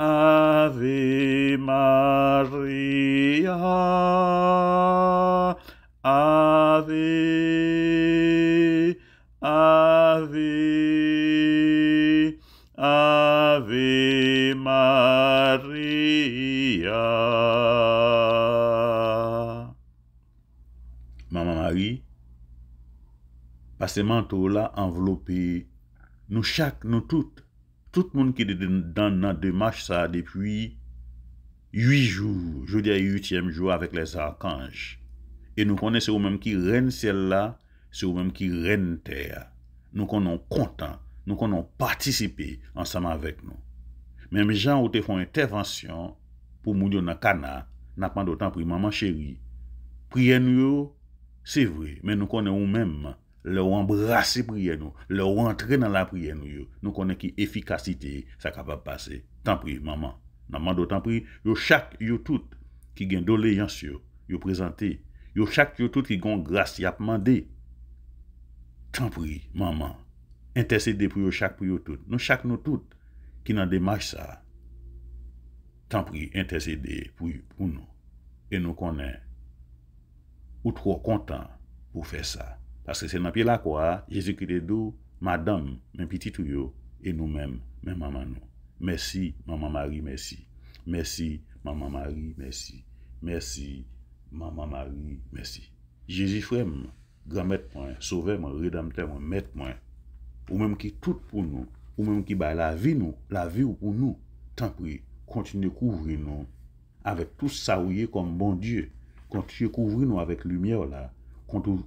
Ave Maria, Ave, Ave, Ave Maria. Maman Marie, passez manteau là enveloppé, nous chaque, nous toutes. Tout le monde qui est dans notre démarche ça depuis 8 jours, je dis 8e jour avec les archanges. Et nous connaissons eux-mêmes qui règnent ciel-là, c'est eux-mêmes qui règnent terre. Nous connaissons contents, nous connaissons participer ensemble avec nous. Même gens où te font intervention pour mourir dans Cana, n'a pas d'autant pour maman chérie. Priez nous, c'est vrai, mais nous connaissons nous-mêmes. Leur embrasser prière nous, leur entrer dans la prière nous connaissons qui efficacité ça capable passer. Tant pis maman, maman d'autant pis yo chaque yo tout qui gagne doléance yo présenter, yo chaque yo tout qui gagne grâce y a demandé. Tant pis maman, intercéder pour yo chaque pour yo tout. Nous chaque nous tout qui dans démarche ça. Tant pis intercéder pour nous et nous connaissons ou trop content pour faire ça. Parce que c'est dans pied la croix, Jésus-Christ est doux, madame, mes petits tuyaux, et nous-mêmes, mes maman nous. Merci, maman Marie, merci. Merci, maman Marie, merci. Merci, maman Marie, merci. Jésus frère, grand maître point, sauveur moi, rédempteur moi, maître moi. Ou même qui tout pour nous, ou même qui bat la vie nous, la vie pour nous. Tant pis, continuez couvrir nous avec tout ça où est comme bon Dieu. Continuez couvrir nous avec lumière là.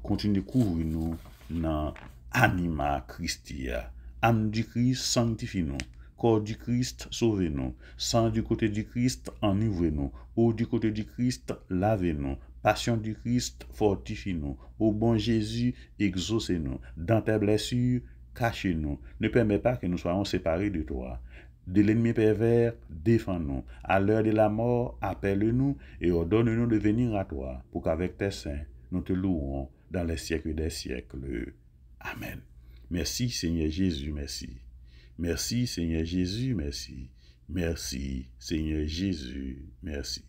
Continue couvrir nous dans anima Christia. Âme du Christ, sanctifie-nous. Corps du Christ, sauvez-nous. Sang du côté du Christ, enivrez-nous. Eau du côté du Christ, lavez-nous. Passion du Christ, fortifie-nous. Ô bon Jésus, exaucez-nous. Dans tes blessures, cachez-nous. Ne permets pas que nous soyons séparés de toi. De l'ennemi pervers, défends-nous. À l'heure de la mort, appelle-nous et ordonne-nous de venir à toi, pour qu'avec tes saints, nous te louons dans les siècles des siècles. Amen. Merci Seigneur Jésus, merci. Merci Seigneur Jésus, merci. Merci Seigneur Jésus, merci.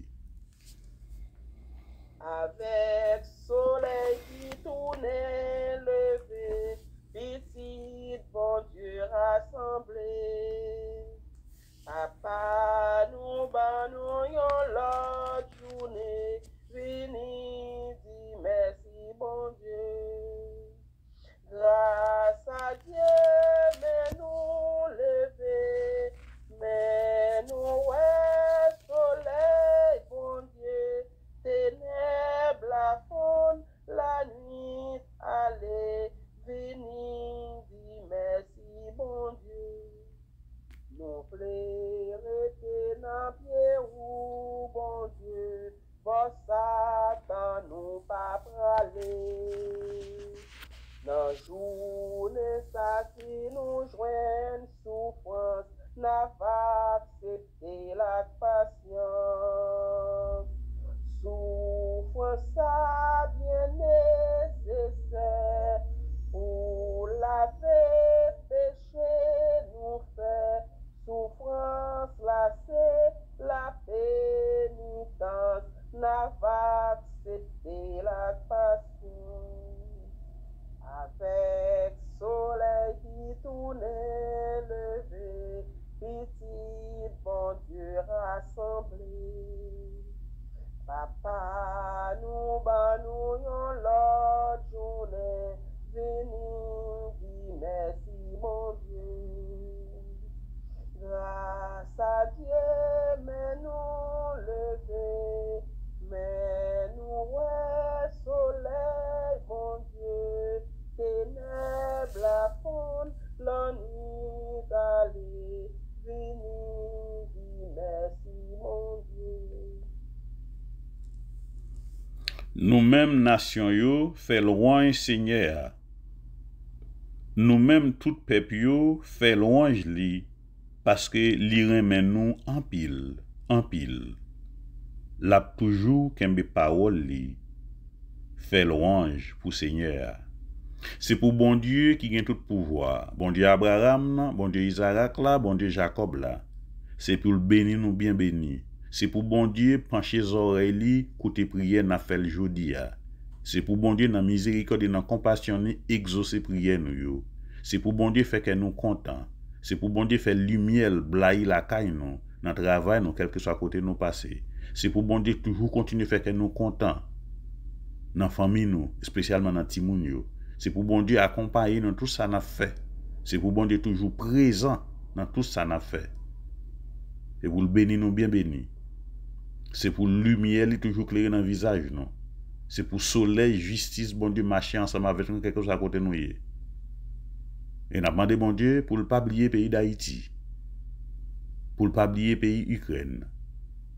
Avec soleil qui tournait levé, petit bon Dieu rassemblé. Papa nous banons l'autre journée, vini dit merci bon Dieu. Grâce à Dieu, mais nous lever, mais nous ouais soleil bon Dieu, ténèbres la faune, la nuit allez, vini dit merci bon Dieu. Nous plairons dans pied ou bon Dieu, bon Satan nous pas praler. Dans journée ça si nous joignent souffrance, n'a pas accepté la patience. Souffrance ça bien nécessaire pour laver péché nous fait. Souffrance là c'est la pénitence, n'a pas accepté la patience. Avec soleil qui tournait levé, petit bon Dieu rassemblé. Papa nous banons l'autre journée, vini dit merci mon Dieu. Grâce à Dieu, mais nous lever, mais nous ouais soleil mon Dieu. Ténèbres la faune, la nuit allée, vini dit merci mon Dieu. Nous-mêmes, nation yo, fait louange Seigneur. Nous-mêmes, tout peuple yo, fait louange li, parce que li remet nous en pile, en pile. L'a toujours kembe parole li, fait louange pour Seigneur. C'est pour bon Dieu qui gagne tout pouvoir. Bon Dieu Abraham, bon Dieu Isaac là, bon Dieu Jacob là. C'est pour le bénir nous bien béni. C'est pour bon Dieu pencher les oreilles li, côté prière n'a fait le jodi a. C'est pour bon Dieu dans miséricorde et dans compassion ni exaucer prière nous yo. C'est pour bon Dieu faire que nous contents. C'est pour bon Dieu faire lumière blaye la caille nous, dans travail nous quel que soit côté nous passer. C'est pour bon Dieu toujours continuer faire que nous contents. Dans famille nous, spécialement dans timoun yo. C'est pour bon Dieu accompagner dans tout ça n'a fait. C'est pour bon Dieu toujours présent dans tout ça n'a fait. Et pour le bénir nous bien béni. C'est pour lumière li toujours clairer dans le visage non. C'est pour soleil justice bon Dieu marcher ensemble avec nous quelque chose à côté nous. Et n'a demandé bon Dieu pour ne pas oublier pays d'Haïti. Pour ne pas oublier pays Ukraine.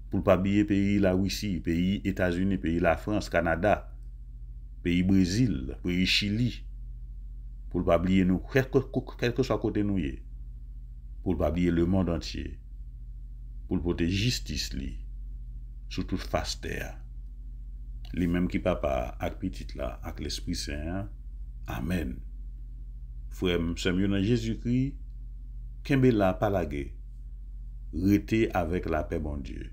Pour ne pas oublier pays la Russie, pays États-Unis, pays la France, Canada. Pays Brésil, pays Chili, pour ne pas oublier nous, quel que soit côté nous, pour ne pas oublier le monde entier, pour porter justice li, sur toute face terre. Les mêmes qui papa, avec petit là, avec l'Esprit Saint, Amen. Frère, Seigneur dans Jésus-Christ, kembe la palage, restez avec la paix, bon Dieu.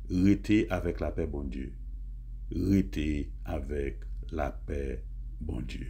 Restez avec la paix, bon Dieu. Restez avec la paix, bon Dieu.